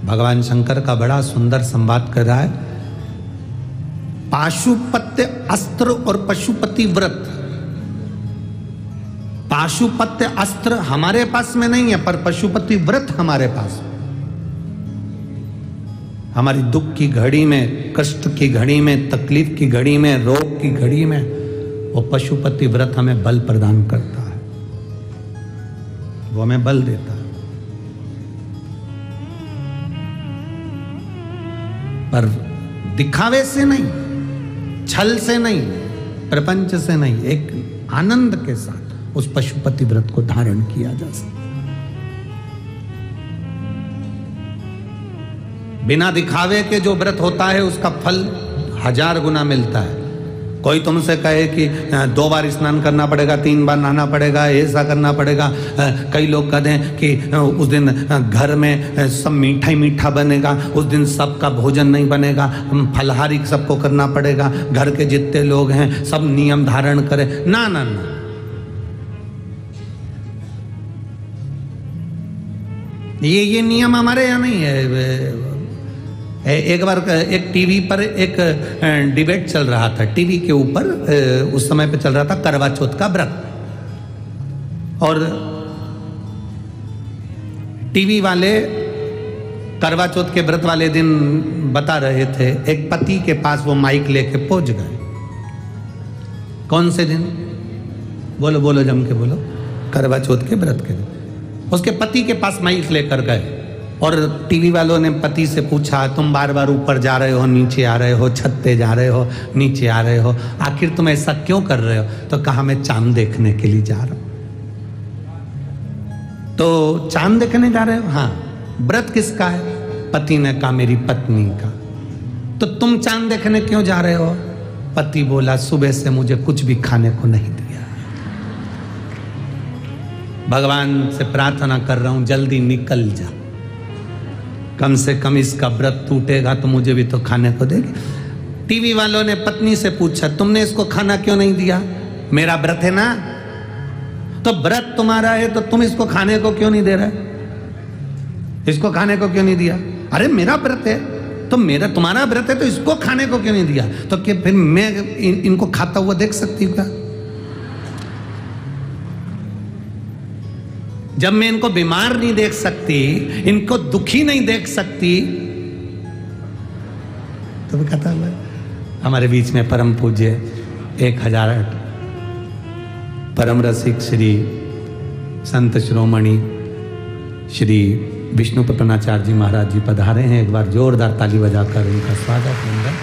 भगवान शंकर का बड़ा सुंदर संवाद कर रहा है। पाशुपत्य अस्त्र और पशुपति व्रत। पाशुपत्य अस्त्र हमारे पास में नहीं है, पर पशुपति व्रत हमारे पास। हमारी दुख की घड़ी में, कष्ट की घड़ी में, तकलीफ की घड़ी में, रोग की घड़ी में वो पशुपति व्रत हमें बल प्रदान करता है, वो हमें बल देता है। पर दिखावे से नहीं, छल से नहीं, प्रपंच से नहीं, एक आनंद के साथ उस पशुपति व्रत को धारण किया जा सकता। बिना दिखावे के जो व्रत होता है उसका फल 1000 गुना मिलता है। कोई तुमसे कहे कि 2 बार स्नान करना पड़ेगा, 3 बार नहाना पड़ेगा, ऐसा करना पड़ेगा। कई लोग कहते हैं कि उस दिन घर में सब मीठा ही मीठा बनेगा, उस दिन सबका भोजन नहीं बनेगा, फलाहारी सबको करना पड़ेगा, घर के जितने लोग हैं सब नियम धारण करें। ना ना ना, ये नियम हमारे यहाँ नहीं है। एक बार एक टीवी पर एक डिबेट चल रहा था, टीवी के ऊपर उस समय पे चल रहा था करवा चौथ का व्रत, और टीवी वाले करवा चौथ के व्रत वाले दिन बता रहे थे। एक पति के पास वो माइक लेके पहुंच गए। कौन से दिन? बोलो बोलो, जम के बोलो। करवा चौथ के व्रत के दिन उसके पति के पास माइक लेकर गए, और टीवी वालों ने पति से पूछा, तुम बार बार ऊपर जा रहे हो, नीचे आ रहे हो, छत पे जा रहे हो, नीचे आ रहे हो, आखिर तुम ऐसा क्यों कर रहे हो? तो कहा, मैं चांद देखने के लिए जा रहा हूं। तो चांद देखने जा रहे हो? हाँ। व्रत किसका है? पति ने कहा, मेरी पत्नी का। तो तुम चांद देखने क्यों जा रहे हो? पति बोला, सुबह से मुझे कुछ भी खाने को नहीं दिया, भगवान से प्रार्थना कर रहा हूं जल्दी निकल जा, कम से कम इसका व्रत टूटेगा तो मुझे भी तो खाने को देगी। टीवी वालों ने पत्नी से पूछा, तुमने इसको खाना क्यों नहीं दिया? मेरा व्रत है ना। तो व्रत तुम्हारा है तो तुम इसको खाने को क्यों नहीं दे रहे? इसको खाने को क्यों नहीं दिया? अरे मेरा व्रत है तो मेरा, तुम्हारा व्रत है तो इसको खाने को क्यों नहीं दिया? तो क्या फिर मैं इनको खाता हुआ देख सकती हूँ क्या? जब मैं इनको बीमार नहीं देख सकती, इनको दुखी नहीं देख सकती, तो कहता है। हमारे बीच में परम पूज्य 1008 परम रसिक श्री संत शिरोमणि श्री विष्णु प्रपन्नाचार्य जी महाराज जी पधारे हैं। एक बार जोरदार ताली बजाकर उनका स्वागत होगा।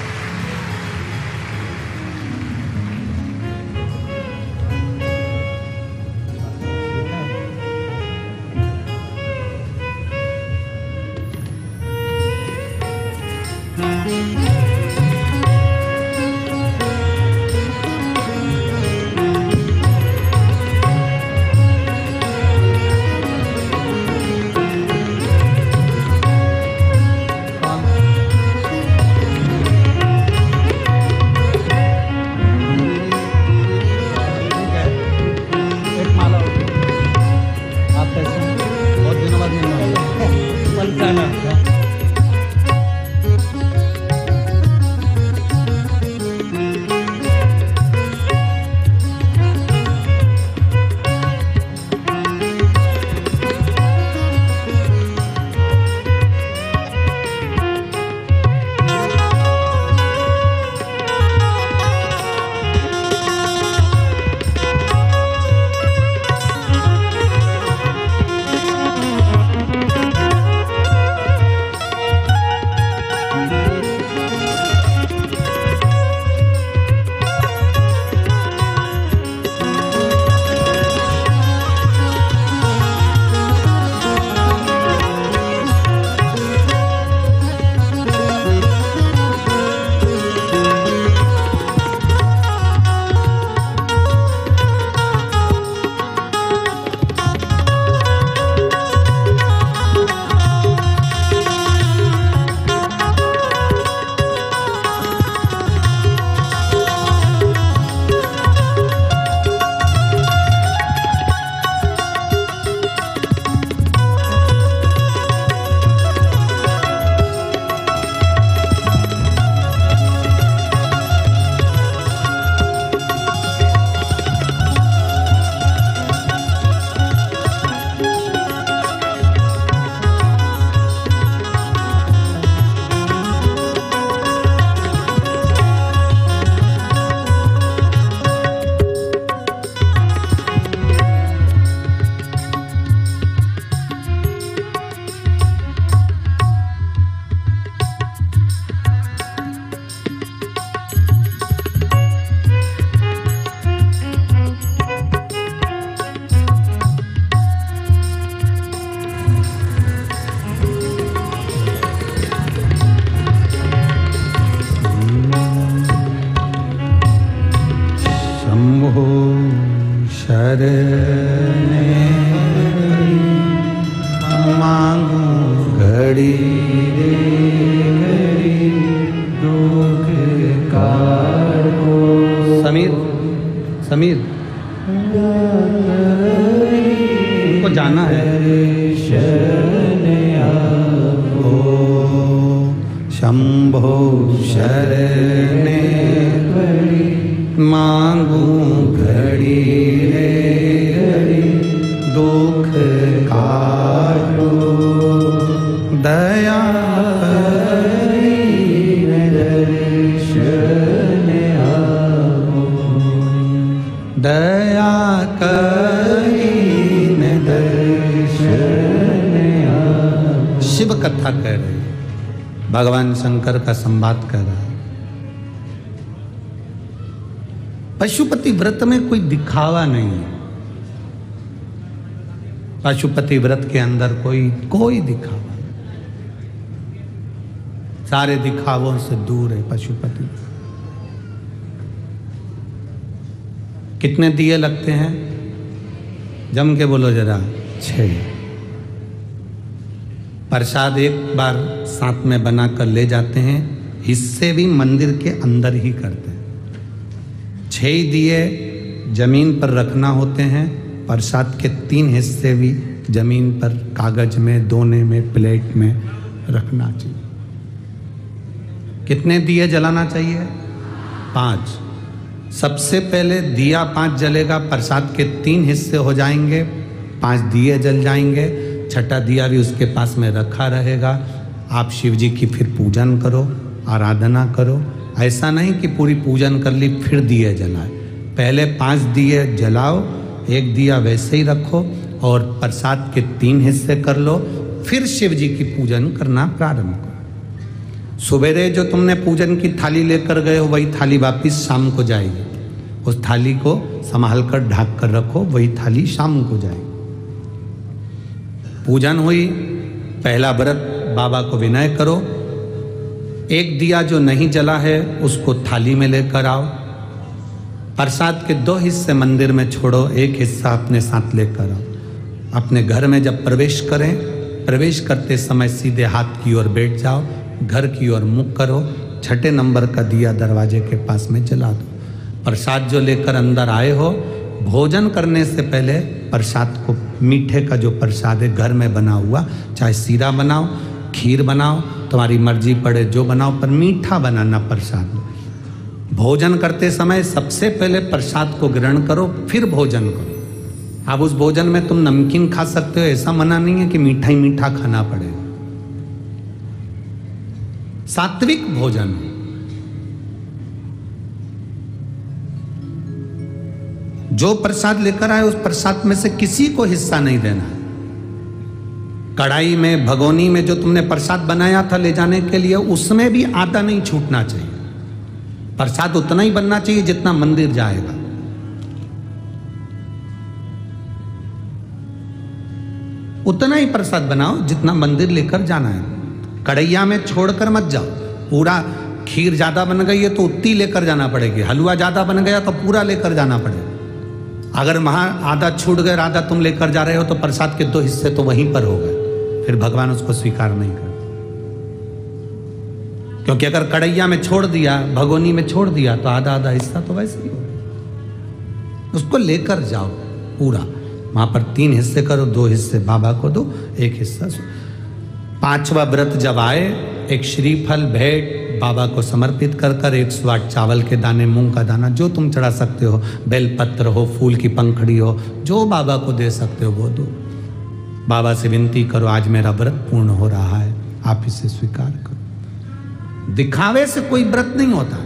मांगू घड़ी दुख काटो। समीर समीर को जाना है। शंभो शरणे मांगू घड़ी दुख काटो। दया दया करीन दर्शन। शिव कथा कह रही, भगवान शंकर का संवाद कर रहा है। पशुपति व्रत में कोई दिखावा नहीं है। पशुपति व्रत के अंदर कोई दिखावा नहीं। सारे दिखावों से दूर है पशुपति। कितने दिए लगते हैं? जम के बोलो जरा। 6। प्रसाद एक बार साथ में बनाकर ले जाते हैं। हिस्से भी मंदिर के अंदर ही करते हैं। 6 दिए जमीन पर रखना होते हैं। प्रसाद के 3 हिस्से भी जमीन पर कागज में, दोने में, प्लेट में रखना चाहिए। कितने दिए जलाना चाहिए? 5। सबसे पहले दिया 5 जलेगा, प्रसाद के 3 हिस्से हो जाएंगे, 5 दिए जल जाएंगे। छठा दिया भी उसके पास में रखा रहेगा। आप शिव जी की फिर पूजन करो, आराधना करो। ऐसा नहीं कि पूरी पूजन कर ली फिर दिए जलाए। पहले 5 दिए जलाओ, 1 दिया वैसे ही रखो और प्रसाद के 3 हिस्से कर लो, फिर शिव जी की पूजन करना प्रारंभ करो। सवेरे जो तुमने पूजन की थाली लेकर गए हो वही थाली वापिस शाम को जाएगी। उस थाली को संभाल कर ढक कर रखो, वही थाली शाम को जाएगी। पूजन हुई, पहला व्रत बाबा को विनय करो। 1 दिया जो नहीं जला है उसको थाली में लेकर आओ। प्रसाद के 2 हिस्से मंदिर में छोड़ो, 1 हिस्सा अपने साथ लेकर आओ। अपने घर में जब प्रवेश करें, प्रवेश करते समय सीधे हाथ की ओर बैठ जाओ, घर की ओर मुख करो। 6ठे नंबर का दिया दरवाजे के पास में जला दो। प्रसाद जो लेकर अंदर आए हो, भोजन करने से पहले प्रसाद को, मीठे का जो प्रसाद है घर में बना हुआ, चाहे सीरा बनाओ, खीर बनाओ, तुम्हारी मर्जी पड़े जो बनाओ, पर मीठा बनाना प्रसाद। भोजन करते समय सबसे पहले प्रसाद को ग्रहण करो, फिर भोजन करो। अब उस भोजन में तुम नमकीन खा सकते हो, ऐसा मना नहीं है कि मीठा ही मीठा खाना पड़ेगा। सात्विक भोजन। जो प्रसाद लेकर आए उस प्रसाद में से किसी को हिस्सा नहीं देना। कढ़ाई में, भगोनी में जो तुमने प्रसाद बनाया था ले जाने के लिए, उसमें भी आधा नहीं छूटना चाहिए। प्रसाद उतना ही बनना चाहिए जितना मंदिर जाएगा। उतना ही प्रसाद बनाओ जितना मंदिर लेकर जाना है। कढ़ैया में छोड़कर मत जाओ। पूरा खीर ज्यादा बन गई है तो उतनी लेकर जाना पड़ेगी, हलवा ज्यादा बन गया तो पूरा लेकर जाना पड़ेगा। अगर वहां आधा छूट गए, आधा तुम लेकर जा रहे हो तो प्रसाद के 2 हिस्से तो वहीं पर हो गए, फिर भगवान उसको स्वीकार नहीं करते। क्योंकि अगर कढ़ैया में छोड़ दिया, भगोनी में छोड़ दिया तो आधा आधा हिस्सा तो वैसे ही हो। उसको लेकर जाओ पूरा। वहां पर 3 हिस्से करो, 2 हिस्से बाबा को दो, 1 हिस्सा। 5वां व्रत जब आए, एक श्रीफल भेंट बाबा को समर्पित कर 108 चावल के दाने, मूंग का दाना, जो तुम चढ़ा सकते हो, बेलपत्र हो, फूल की पंखड़ी हो, जो बाबा को दे सकते हो वो दो। बाबा से विनती करो, आज मेरा व्रत पूर्ण हो रहा है, आप इसे स्वीकार करो। दिखावे से कोई व्रत नहीं होता।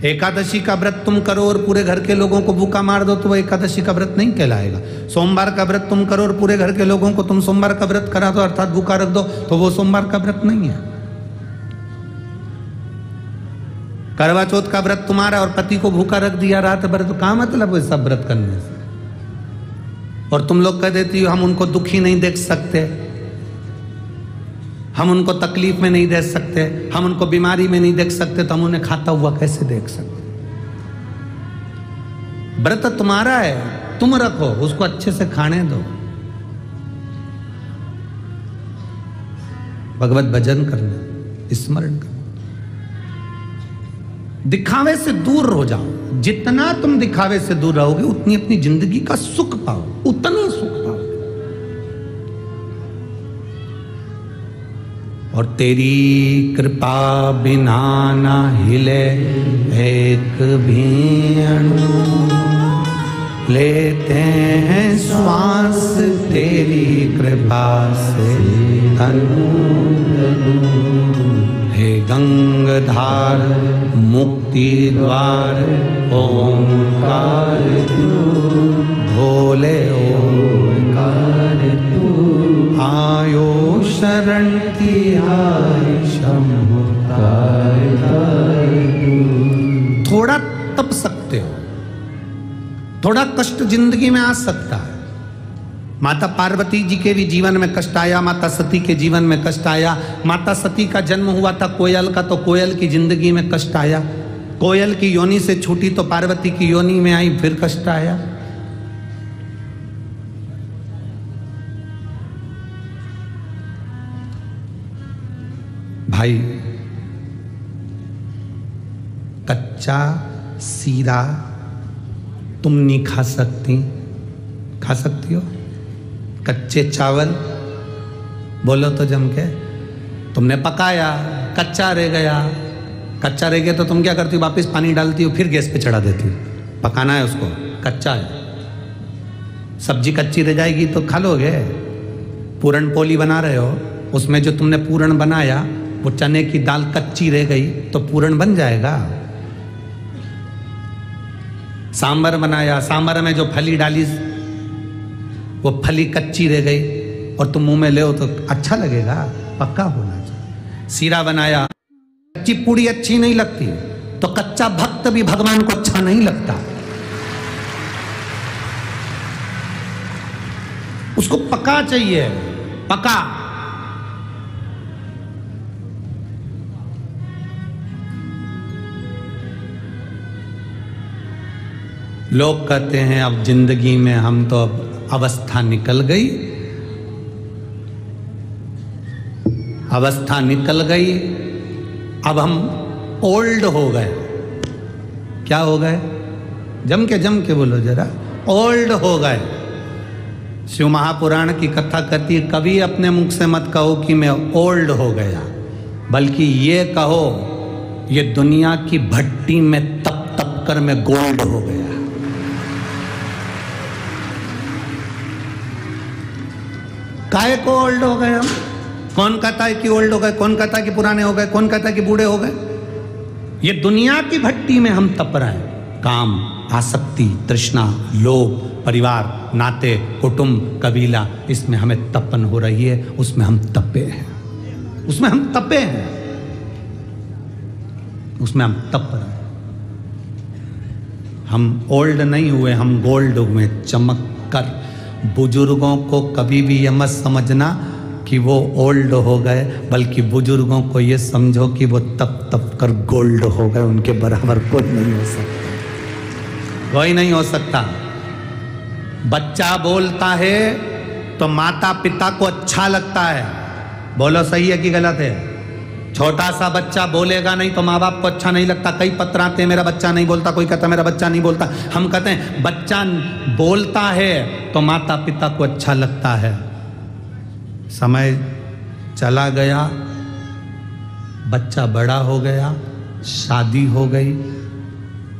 एकादशी का व्रत तुम करो और पूरे घर के लोगों को भूखा मार दो तो वो एकादशी का व्रत नहीं कहलाएगा। सोमवार का व्रत तुम करो और पूरे घर के लोगों को तुम सोमवार का व्रत करा दो, अर्थात भूखा रख दो, तो वो सोमवार का व्रत नहीं है। करवा चौथ का व्रत तुम्हारा और पति को भूखा रख दिया रात भर, तो क्या मतलब है सब व्रत करने से? और तुम लोग कह देती हो हम उनको दुखी नहीं देख सकते, हम उनको तकलीफ में नहीं देख सकते, हम उनको बीमारी में नहीं देख सकते, तो हम उन्हें खाता हुआ कैसे देख सकते? व्रत तुम्हारा है, तुम रखो, उसको अच्छे से खाने दो। भगवत भजन करना, स्मरण करना। दिखावे से दूर हो जाओ। जितना तुम दिखावे से दूर रहोगे उतनी अपनी जिंदगी का सुख पाओ, उतना सुख पाओ। और तेरी कृपा बिना ना हिले एक भी अणु, लेते हैं श्वास तेरी कृपा से तनु। हे गंगाधार मुक्ति द्वार ओंकार तू, भोले ओंकार तू। आयो शरण तिहारी शंभुकार तू। थोड़ा तप सकते हो, थोड़ा कष्ट जिंदगी में आ सकता है। माता पार्वती जी के भी जीवन में कष्ट आया, माता सती के जीवन में कष्ट आया। माता सती का जन्म हुआ था कोयल का, तो कोयल की जिंदगी में कष्ट आया। कोयल की योनि से छूटी तो पार्वती की योनि में आई, फिर कष्ट आया। भाई कच्चा सीरा तुम नहीं खा सकती, खा सकती हो? कच्चे चावल बोलो तो जम के, तुमने पकाया कच्चा रह गया, कच्चा रह गया तो तुम क्या करती हो? वापस पानी डालती हो, फिर गैस पे चढ़ा देती हो। पकाना है उसको, कच्चा है। सब्जी कच्ची रह जाएगी तो खा लोगे? पूरन पोली बना रहे हो, उसमें जो तुमने पूरन बनाया वो चने की दाल कच्ची रह गई तो पूरन बन जाएगा? सांबर बनाया, सांबर में जो फली डाली वो फली कच्ची रह गई और तुम मुंह में ले तो अच्छा लगेगा? पक्का होना चाहिए। सीरा बनाया, कच्ची पूड़ी अच्छी नहीं लगती तो कच्चा भक्त भी भगवान को अच्छा नहीं लगता, उसको पका चाहिए, पका। लोग कहते हैं अब जिंदगी में हम तो अब अवस्था निकल गई, अवस्था निकल गई, अब हम ओल्ड हो गए। क्या हो गए? जम के बोलो जरा, ओल्ड हो गए। शिव महापुराण की कथा कहती है, कभी अपने मुख से मत कहो कि मैं ओल्ड हो गया, बल्कि ये कहो ये दुनिया की भट्टी में तप तप कर मैं गोल्ड हो गया। काहे को ओल्ड हो गए हम? कौन कहता है कि ओल्ड हो गए? कौन कहता है कि पुराने हो गए? कौन कहता है कि बूढ़े हो गए? ये दुनिया की भट्टी में हम तप रहे हैं। काम, आसक्ति, तृष्णा, लोभ, परिवार, नाते, कुटुंब, कबीला, इसमें हमें तपन हो रही है, उसमें हम तपे हैं, उसमें हम तपे हैं, उसमें हम तप रहे हैं। हम ओल्ड नहीं हुए, हम गोल्ड हुए, चमक कर। बुजुर्गों को कभी भी ये मत समझना कि वो ओल्ड हो गए, बल्कि बुजुर्गों को ये समझो कि वो तप तप कर गोल्ड हो गए। उनके बराबर कोई नहीं हो सकता, कोई नहीं हो सकता। बच्चा बोलता है तो माता पिता को अच्छा लगता है। बोलो सही है कि गलत है? छोटा सा बच्चा बोलेगा नहीं तो माँ बाप को अच्छा नहीं लगता। कई पत्र आते हैं मेरा बच्चा नहीं बोलता, कोई कहता मेरा बच्चा नहीं बोलता। हम कहते हैं बच्चा बोलता है तो माता पिता को अच्छा लगता है। समय चला गया, बच्चा बड़ा हो गया, शादी हो गई,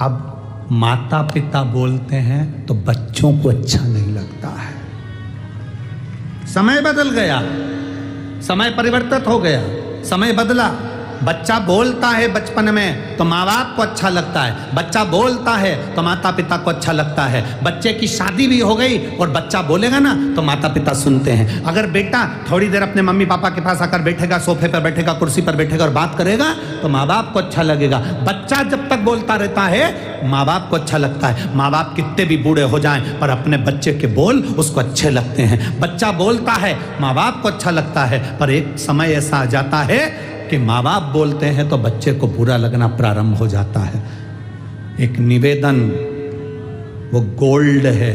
अब माता पिता बोलते हैं तो बच्चों को अच्छा नहीं लगता है। समय बदल गया, समय परिवर्तित हो गया, समय बदला। बच्चा बोलता है बचपन में तो माँ बाप को अच्छा लगता है, बच्चा बोलता है तो माता पिता को अच्छा लगता है। बच्चे की शादी भी हो गई और बच्चा बोलेगा ना तो माता पिता सुनते हैं। अगर बेटा थोड़ी देर अपने मम्मी पापा के पास आकर बैठेगा, सोफे पर बैठेगा, कुर्सी पर बैठेगा और बात करेगा तो माँ बाप को अच्छा लगेगा। बच्चा जब तक बोलता रहता है माँ बाप को अच्छा लगता है। माँ बाप कितने भी बूढ़े हो जाएं पर अपने बच्चे के बोल उसको अच्छे लगते हैं। बच्चा बोलता है, माँ बाप को अच्छा लगता है, पर एक समय ऐसा आ जाता है कि माँ बाप बोलते हैं तो बच्चे को बुरा लगना प्रारंभ हो जाता है। एक निवेदन, वो गोल्ड है,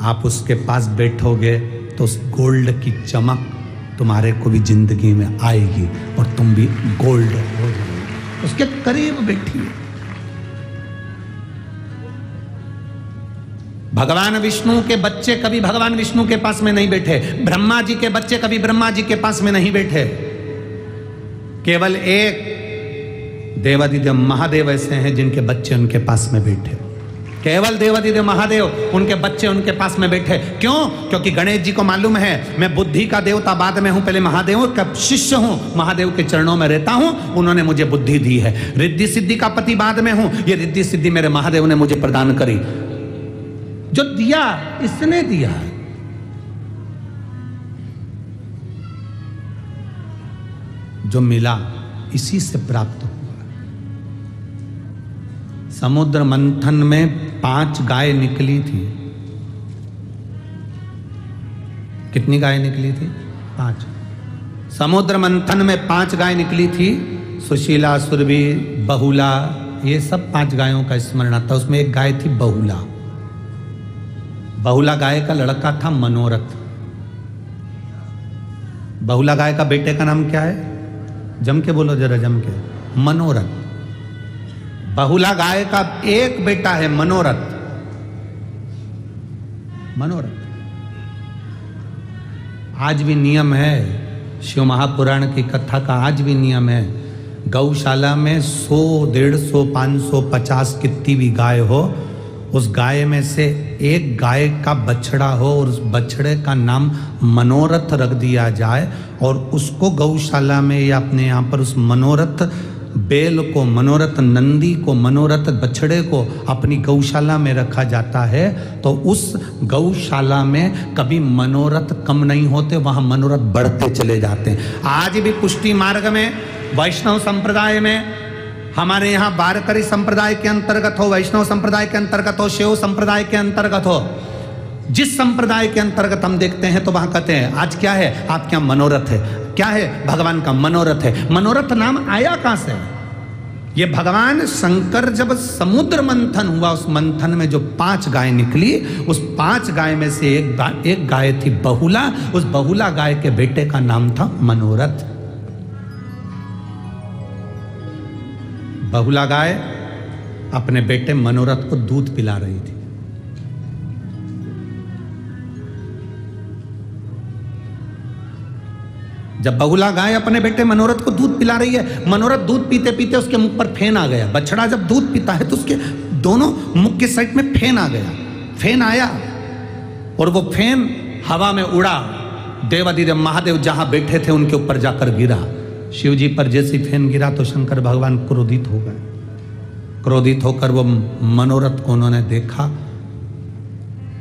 आप उसके पास बैठोगे तो उस गोल्ड की चमक तुम्हारे को भी जिंदगी में आएगी और तुम भी गोल्ड हो जाओगे। उसके करीब बैठिए। भगवान विष्णु के बच्चे कभी भगवान विष्णु के पास में नहीं बैठे, ब्रह्मा जी के बच्चे कभी ब्रह्मा जी के पास में नहीं बैठे। केवल एक देवादिदेव महादेव ऐसे हैं जिनके बच्चे उनके पास में बैठे। केवल देवादिदेव महादेव उनके बच्चे उनके पास में बैठे। क्यों? क्योंकि गणेश जी को मालूम है मैं बुद्धि का देवता बाद में हूं, पहले महादेव का शिष्य हूं, महादेव के चरणों में रहता हूं, उन्होंने मुझे बुद्धि दी है। रिद्धि सिद्धि का पति बाद में हूं, ये रिद्धि सिद्धि मेरे महादेव ने मुझे प्रदान करी। जो दिया इसने दिया। जो मिला इसी से प्राप्त हुआ। समुद्र मंथन में 5 गाय निकली थी। कितनी गाय निकली थी? 5। समुद्र मंथन में 5 गाय निकली थी। सुशीला, सुरभि, बहुला, ये सब 5 गायों का स्मरण आता। उसमें एक गाय थी बहुला। बहुला गाय का लड़का था मनोरथ। बहुला गाय का बेटे का नाम क्या है? जम के बोलो जरा, जम के। मनोरथ। बहुला गाय का एक बेटा है मनोरथ। मनोरथ। आज भी नियम है, शिव महापुराण की कथा का आज भी नियम है, गौशाला में 100, 150, 500, 50 कितनी भी गाय हो, उस गाय में से एक गाय का बछड़ा हो और उस बछड़े का नाम मनोरथ रख दिया जाए और उसको गौशाला में या अपने यहाँ पर उस मनोरथ बैल को, मनोरथ नंदी को, मनोरथ बछड़े को अपनी गौशाला में रखा जाता है, तो उस गौशाला में कभी मनोरथ कम नहीं होते, वहाँ मनोरथ बढ़ते चले जाते हैं। आज भी पुष्टि मार्ग में, वैष्णव संप्रदाय में, हमारे यहाँ वारकरी संप्रदाय के अंतर्गत हो, वैष्णव संप्रदाय के अंतर्गत हो, शैव संप्रदाय के अंतर्गत हो, जिस संप्रदाय के अंतर्गत हम देखते हैं तो वहां कहते हैं आज क्या है? आपके यहाँ मनोरथ है। क्या है? भगवान का मनोरथ है। मनोरथ नाम आया कहां से? ये भगवान शंकर जब समुद्र मंथन हुआ, उस मंथन में जो 5 गाय निकली, उस 5 गाय में से एक गाय थी बहुला। उस बहुला गाय के बेटे का नाम था मनोरथ। बहुला गाय अपने बेटे मनोरथ को दूध पिला रही थी। जब बहुला गाय अपने बेटे मनोरथ को दूध पिला रही है, मनोरथ दूध पीते पीते उसके मुख पर फेन आ गया। बछड़ा जब दूध पीता है तो उसके दोनों मुख के साइड में फेन आ गया। फेन आया और वो फेन हवा में उड़ा, देवादिदेव महादेव जहां बैठे थे उनके ऊपर जाकर गिरा। शिव जी पर जैसे फेन गिरा तो शंकर भगवान क्रोधित हो गए। क्रोधित होकर वो मनोरथ को उन्होंने देखा,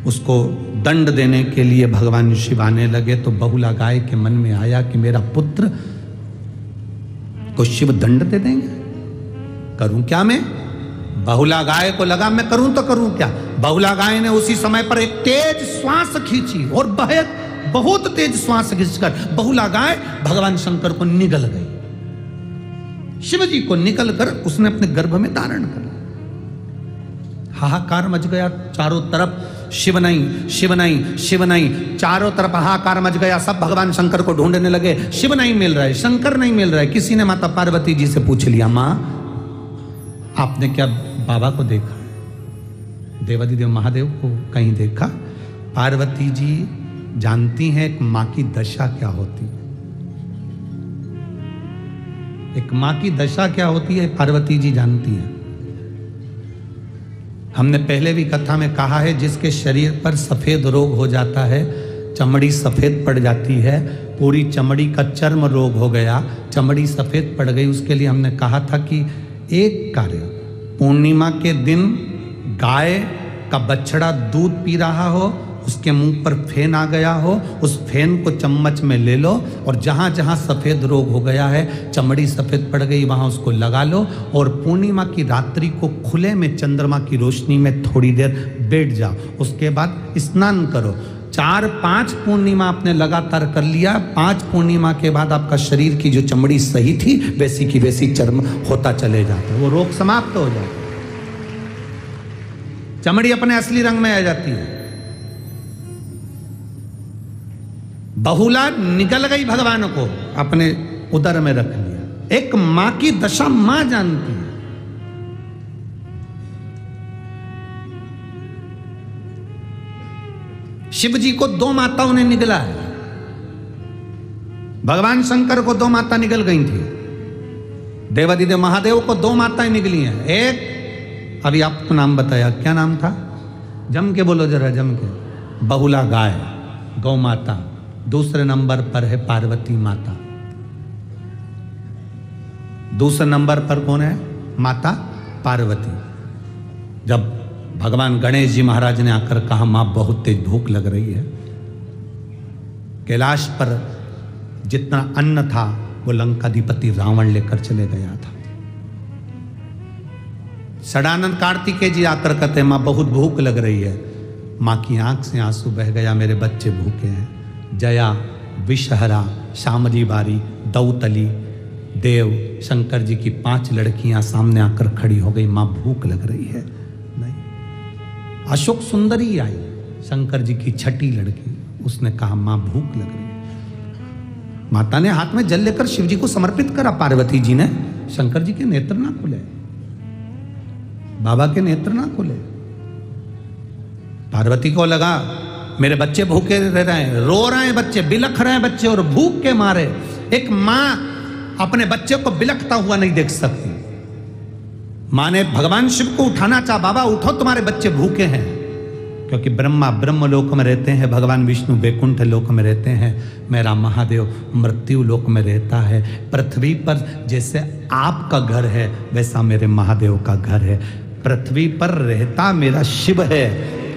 उसको दंड देने के लिए भगवान शिव आने लगे। तो बहुला गाय के मन में आया कि मेरा पुत्र को शिव दंड दे देंगे, करूं क्या मैं? बहुला गाय को लगा मैं करूं तो करूं क्या। बहुला गाय ने उसी समय पर एक तेज श्वास खींची और बहुत तेज श्वास खींचकर बहुला गाय भगवान शंकर को निगल गई। शिव जी को निकल कर उसने अपने गर्भ में धारण कर लिया। हाहाकार मच गया चारों तरफ। शिव नहीं, शिव नहीं, शिव नहीं, चारों तरफ हाहाकार मच गया। सब भगवान शंकर को ढूंढने लगे। शिव नहीं मिल रहा है, शंकर नहीं मिल रहा है। किसी ने माता पार्वती जी से पूछ लिया, माँ आपने क्या बाबा को देखा? देवादिदेव महादेव को कहीं देखा? पार्वती जी जानती हैं एक माँ की दशा क्या होती है। एक माँ की दशा क्या होती है पार्वती जी जानती हैं। हमने पहले भी कथा में कहा है, जिसके शरीर पर सफेद रोग हो जाता है, चमड़ी सफेद पड़ जाती है, पूरी चमड़ी का चर्म रोग हो गया, चमड़ी सफेद पड़ गई, उसके लिए हमने कहा था कि एक कार्य, पूर्णिमा के दिन गाय का बछड़ा दूध पी रहा हो, उसके मुंह पर फेन आ गया हो, उस फेन को चम्मच में ले लो और जहाँ जहाँ सफ़ेद रोग हो गया है, चमड़ी सफ़ेद पड़ गई, वहाँ उसको लगा लो और पूर्णिमा की रात्रि को खुले में चंद्रमा की रोशनी में थोड़ी देर बैठ जाओ। उसके बाद स्नान करो। 4-5 पूर्णिमा आपने लगातार कर लिया। 5 पूर्णिमा के बाद आपका शरीर की जो चमड़ी सही थी वैसी की वैसी चर्म होता चले जाता है, वो रोग समाप्त हो जाता है, चमड़ी अपने असली रंग में आ जाती है। बहुला निकल गई भगवान को अपने उदर में रख लिया। एक मां की दशा मां जानती है। शिव जी को दो माताओं ने निगला है। भगवान शंकर को दो माता निकल गई थी। देवादिदेव महादेव को दो माताएं निकली हैं। एक अभी आपको नाम बताया, क्या नाम था? जम के बोलो जरा, जम के। बहुला गाय, गौ माता। दूसरे नंबर पर है पार्वती माता। दूसरे नंबर पर कौन है? माता पार्वती। जब भगवान गणेश जी महाराज ने आकर कहा मां बहुत तेज भूख लग रही है, कैलाश पर जितना अन्न था वो लंकाधिपति रावण लेकर चले गया था। सदानंद कार्तिकेय जी आकर कहते मां बहुत भूख लग रही है। मां की आंख से आंसू बह गया, मेरे बच्चे भूखे हैं। जया, विषहरा, शामली बारी, दौतली, देव, शंकर जी की 5 लड़कियां सामने आकर खड़ी हो गई। मां भूख लग रही है। नहीं, अशोक सुंदरी आई, शंकर जी की 6ठी लड़की। उसने कहा मां भूख लग रही है। माता ने हाथ में जल लेकर शिव जी को समर्पित करा। पार्वती जी ने, शंकर जी के नेत्र ना खुले, बाबा के नेत्र ना खुले। पार्वती को लगा मेरे बच्चे भूखे रह रहे हैं, रो रहे हैं बच्चे, बिलख रहे हैं बच्चे, और भूख के मारे एक मां अपने बच्चे को बिलखता हुआ नहीं देख सकती। मां ने भगवान शिव को उठाना चाहा, बाबा उठो तुम्हारे बच्चे भूखे हैं। क्योंकि ब्रह्मा ब्रह्म लोक में रहते हैं, भगवान विष्णु बैकुंठ लोक में रहते हैं, मेरा महादेव मृत्यु लोक में रहता है। पृथ्वी पर जैसे आपका घर है वैसा मेरे महादेव का घर है। पृथ्वी पर रहता मेरा शिव है।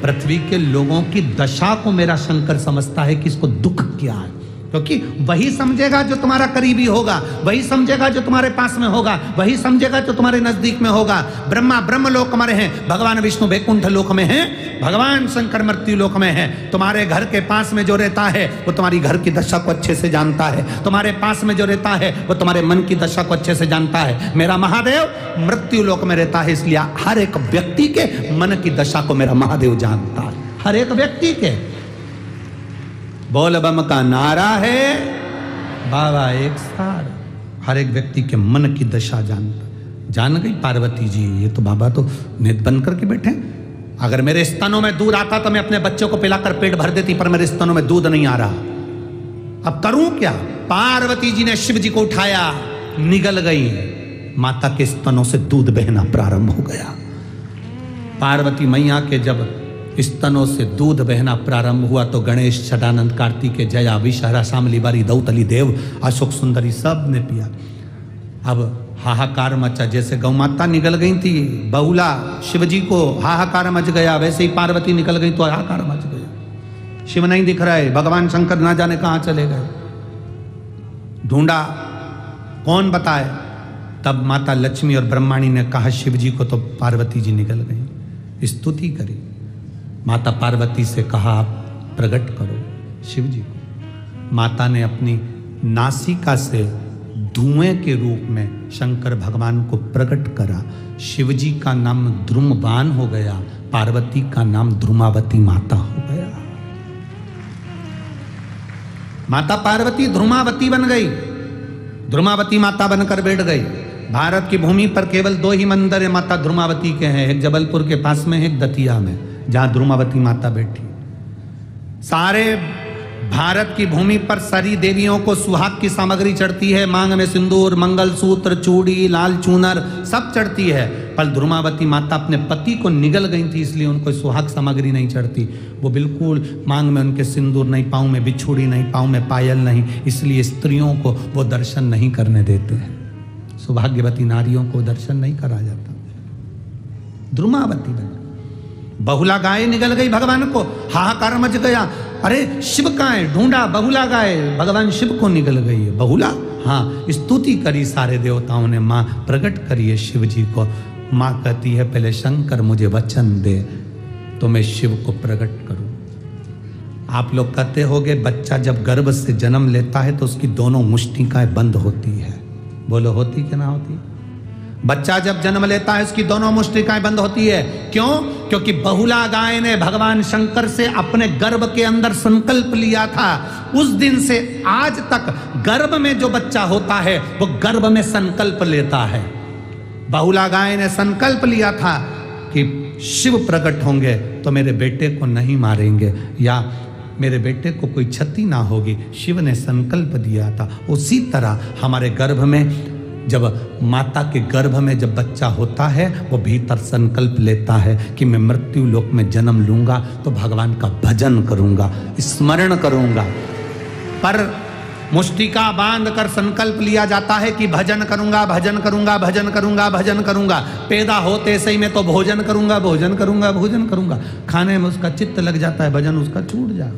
पृथ्वी के लोगों की दशा को मेरा शंकर समझता है कि इसको दुख क्या है, क्योंकि वही समझेगा जो तुम्हारा करीबी होगा, वही समझेगा जो तुम्हारे पास में होगा, वही समझेगा जो तुम्हारे नजदीक में होगा। ब्रह्मा ब्रह्म लोक में हैं, भगवान विष्णु बैकुंठ लोक में हैं, भगवान शंकर मृत्यु लोक में हैं। तुम्हारे घर के पास में जो रहता है वो तुम्हारी घर की दशा को अच्छे से जानता है। तुम्हारे पास में जो रहता है वो तुम्हारे मन की दशा को अच्छे से जानता है। मेरा महादेव मृत्यु लोक में रहता है, इसलिए हर एक व्यक्ति के मन की दशा को मेरा महादेव जानता है। हर एक व्यक्ति के। बोल बम का नारा है, बाबा एक सार। हर एक व्यक्ति के मन की दशा जान गई पार्वती जी। ये तो बाबा तो नेत बंद करके बैठे। अगर मेरे स्तनों में दूध आता तो मैं अपने बच्चों को पिलाकर पेट भर देती, पर मेरे स्तनों में दूध नहीं आ रहा। अब करूं क्या? पार्वती जी ने शिव जी को उठाया, निगल गई। माता के स्तनों से दूध बहना प्रारंभ हो गया। पार्वती मैया के जब स्तनों से दूध बहना प्रारंभ हुआ तो गणेश, सदानंद, कार्तिकेय, जया, विषहरा, शामली बारी, दौतली, देव, अशोक सुंदरी सब ने पिया। अब हाहाकार मचा। जैसे गौ माता निकल गई थी बहुला, शिव जी को हाहाकार मच गया, वैसे ही पार्वती निकल गई तो हाहाकार मच गया। शिव नहीं दिख रहा है, भगवान शंकर ना जाने कहां चले गए। ढूंढा, कौन बताए? तब माता लक्ष्मी और ब्रह्माणी ने कहा शिव जी को तो पार्वती जी निकल गई। स्तुति करी। माता पार्वती से कहा आप प्रकट करो शिव जी को। माता ने अपनी नासिका से धुएं के रूप में शंकर भगवान को प्रकट करा। शिव जी का नाम ध्रुमबान हो गया, पार्वती का नाम ध्रुमावती माता हो गया। माता पार्वती ध्रुमावती बन गई, ध्रुमावती माता बनकर बैठ गई। भारत की भूमि पर केवल 2 ही मंदिर है माता ध्रुमावती के हैं, एक जबलपुर के पास में है, एक दतिया में, जहां ध्रुमावती माता बैठी। सारे भारत की भूमि पर सारी देवियों को सुहाग की सामग्री चढ़ती है, मांग में सिंदूर, मंगलसूत्र, चूड़ी, लाल चूनर सब चढ़ती है। पर ध्रुमावती माता अपने पति को निगल गई थी, इसलिए उनको सुहाग सामग्री नहीं चढ़ती। वो बिल्कुल मांग में उनके सिंदूर नहीं, पाँव में बिछुड़ी नहीं, पाँव में पायल नहीं, इसलिए स्त्रियों को वो दर्शन नहीं करने देते हैं। सौभाग्यवती नारियों को दर्शन नहीं करा जाता। ध्रुमावती बन बहुला गाय निकल गई भगवान को, हाहाकार मच गया। अरे शिव कहाँ है? ढूंढा, बहुला गाय भगवान शिव को निकल गई है। बहुला, हाँ, स्तुति करी सारे देवताओं ने, माँ प्रकट करिए शिव जी को। माँ कहती है पहले शंकर मुझे वचन दे तो मैं शिव को प्रकट करूं। आप लोग कहते होगे बच्चा जब गर्भ से जन्म लेता है तो उसकी दोनों मुष्टिकाएं बंद होती है। बोलो होती कि ना होती? बच्चा जब जन्म लेता है उसकी दोनों मुष्टिकाएं बंद होती है। क्यों? क्योंकि बहुला गाय ने भगवान शंकर से अपने गर्भ के अंदर संकल्प लिया था। उस दिन से आज तक गर्भ में जो बच्चा होता है वो गर्भ में संकल्प लेता है। बहुला गाय ने संकल्प लिया था कि शिव प्रकट होंगे तो मेरे बेटे को नहीं मारेंगे या मेरे बेटे को कोई क्षति ना होगी। शिव ने संकल्प दिया था। उसी तरह हमारे गर्भ में, जब माता के गर्भ में जब बच्चा होता है, वो भीतर संकल्प लेता है कि मैं मृत्यु लोक में जन्म लूंगा तो भगवान का भजन करूंगा, स्मरण करूंगा। पर मुष्टिका बांध कर संकल्प लिया जाता है कि भजन करूंगा, भजन करूंगा, भजन करूंगा, भजन करूंगा। पैदा होते सही में तो भोजन करूंगा, भोजन करूंगा, भोजन करूंगा। खाने में उसका चित्त लग जाता है, भजन उसका छूट जाए,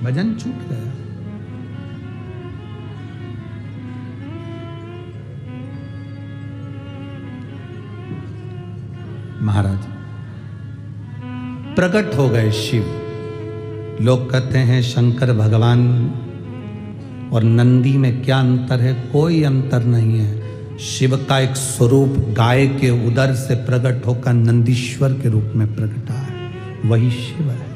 भजन छूट गया। महाराज प्रकट हो गए शिव। लोग कहते हैं शंकर भगवान और नंदी में क्या अंतर है? कोई अंतर नहीं है। शिव का एक स्वरूप गाय के उदर से प्रकट होकर नंदीश्वर के रूप में प्रकटा है, वही शिव है।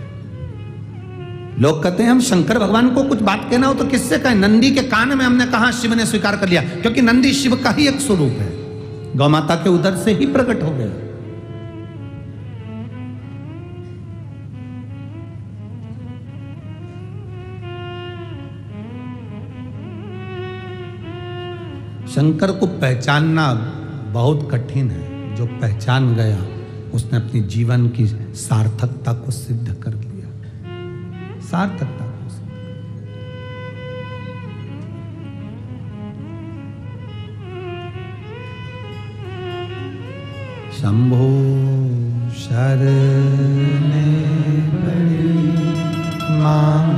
लोग कहते हैं हम शंकर भगवान को कुछ बात कहना हो तो किससे कहें? नंदी के कान में हमने कहा, शिव ने स्वीकार कर लिया, क्योंकि नंदी शिव का ही एक स्वरूप है, गौ माता के उदर से ही प्रकट हो गया। शंकर को पहचानना बहुत कठिन है। जो पहचान गया उसने अपनी जीवन की सार्थकता को सिद्ध कर लिया। सार्थकता को शंभो शरणे बड़ी मां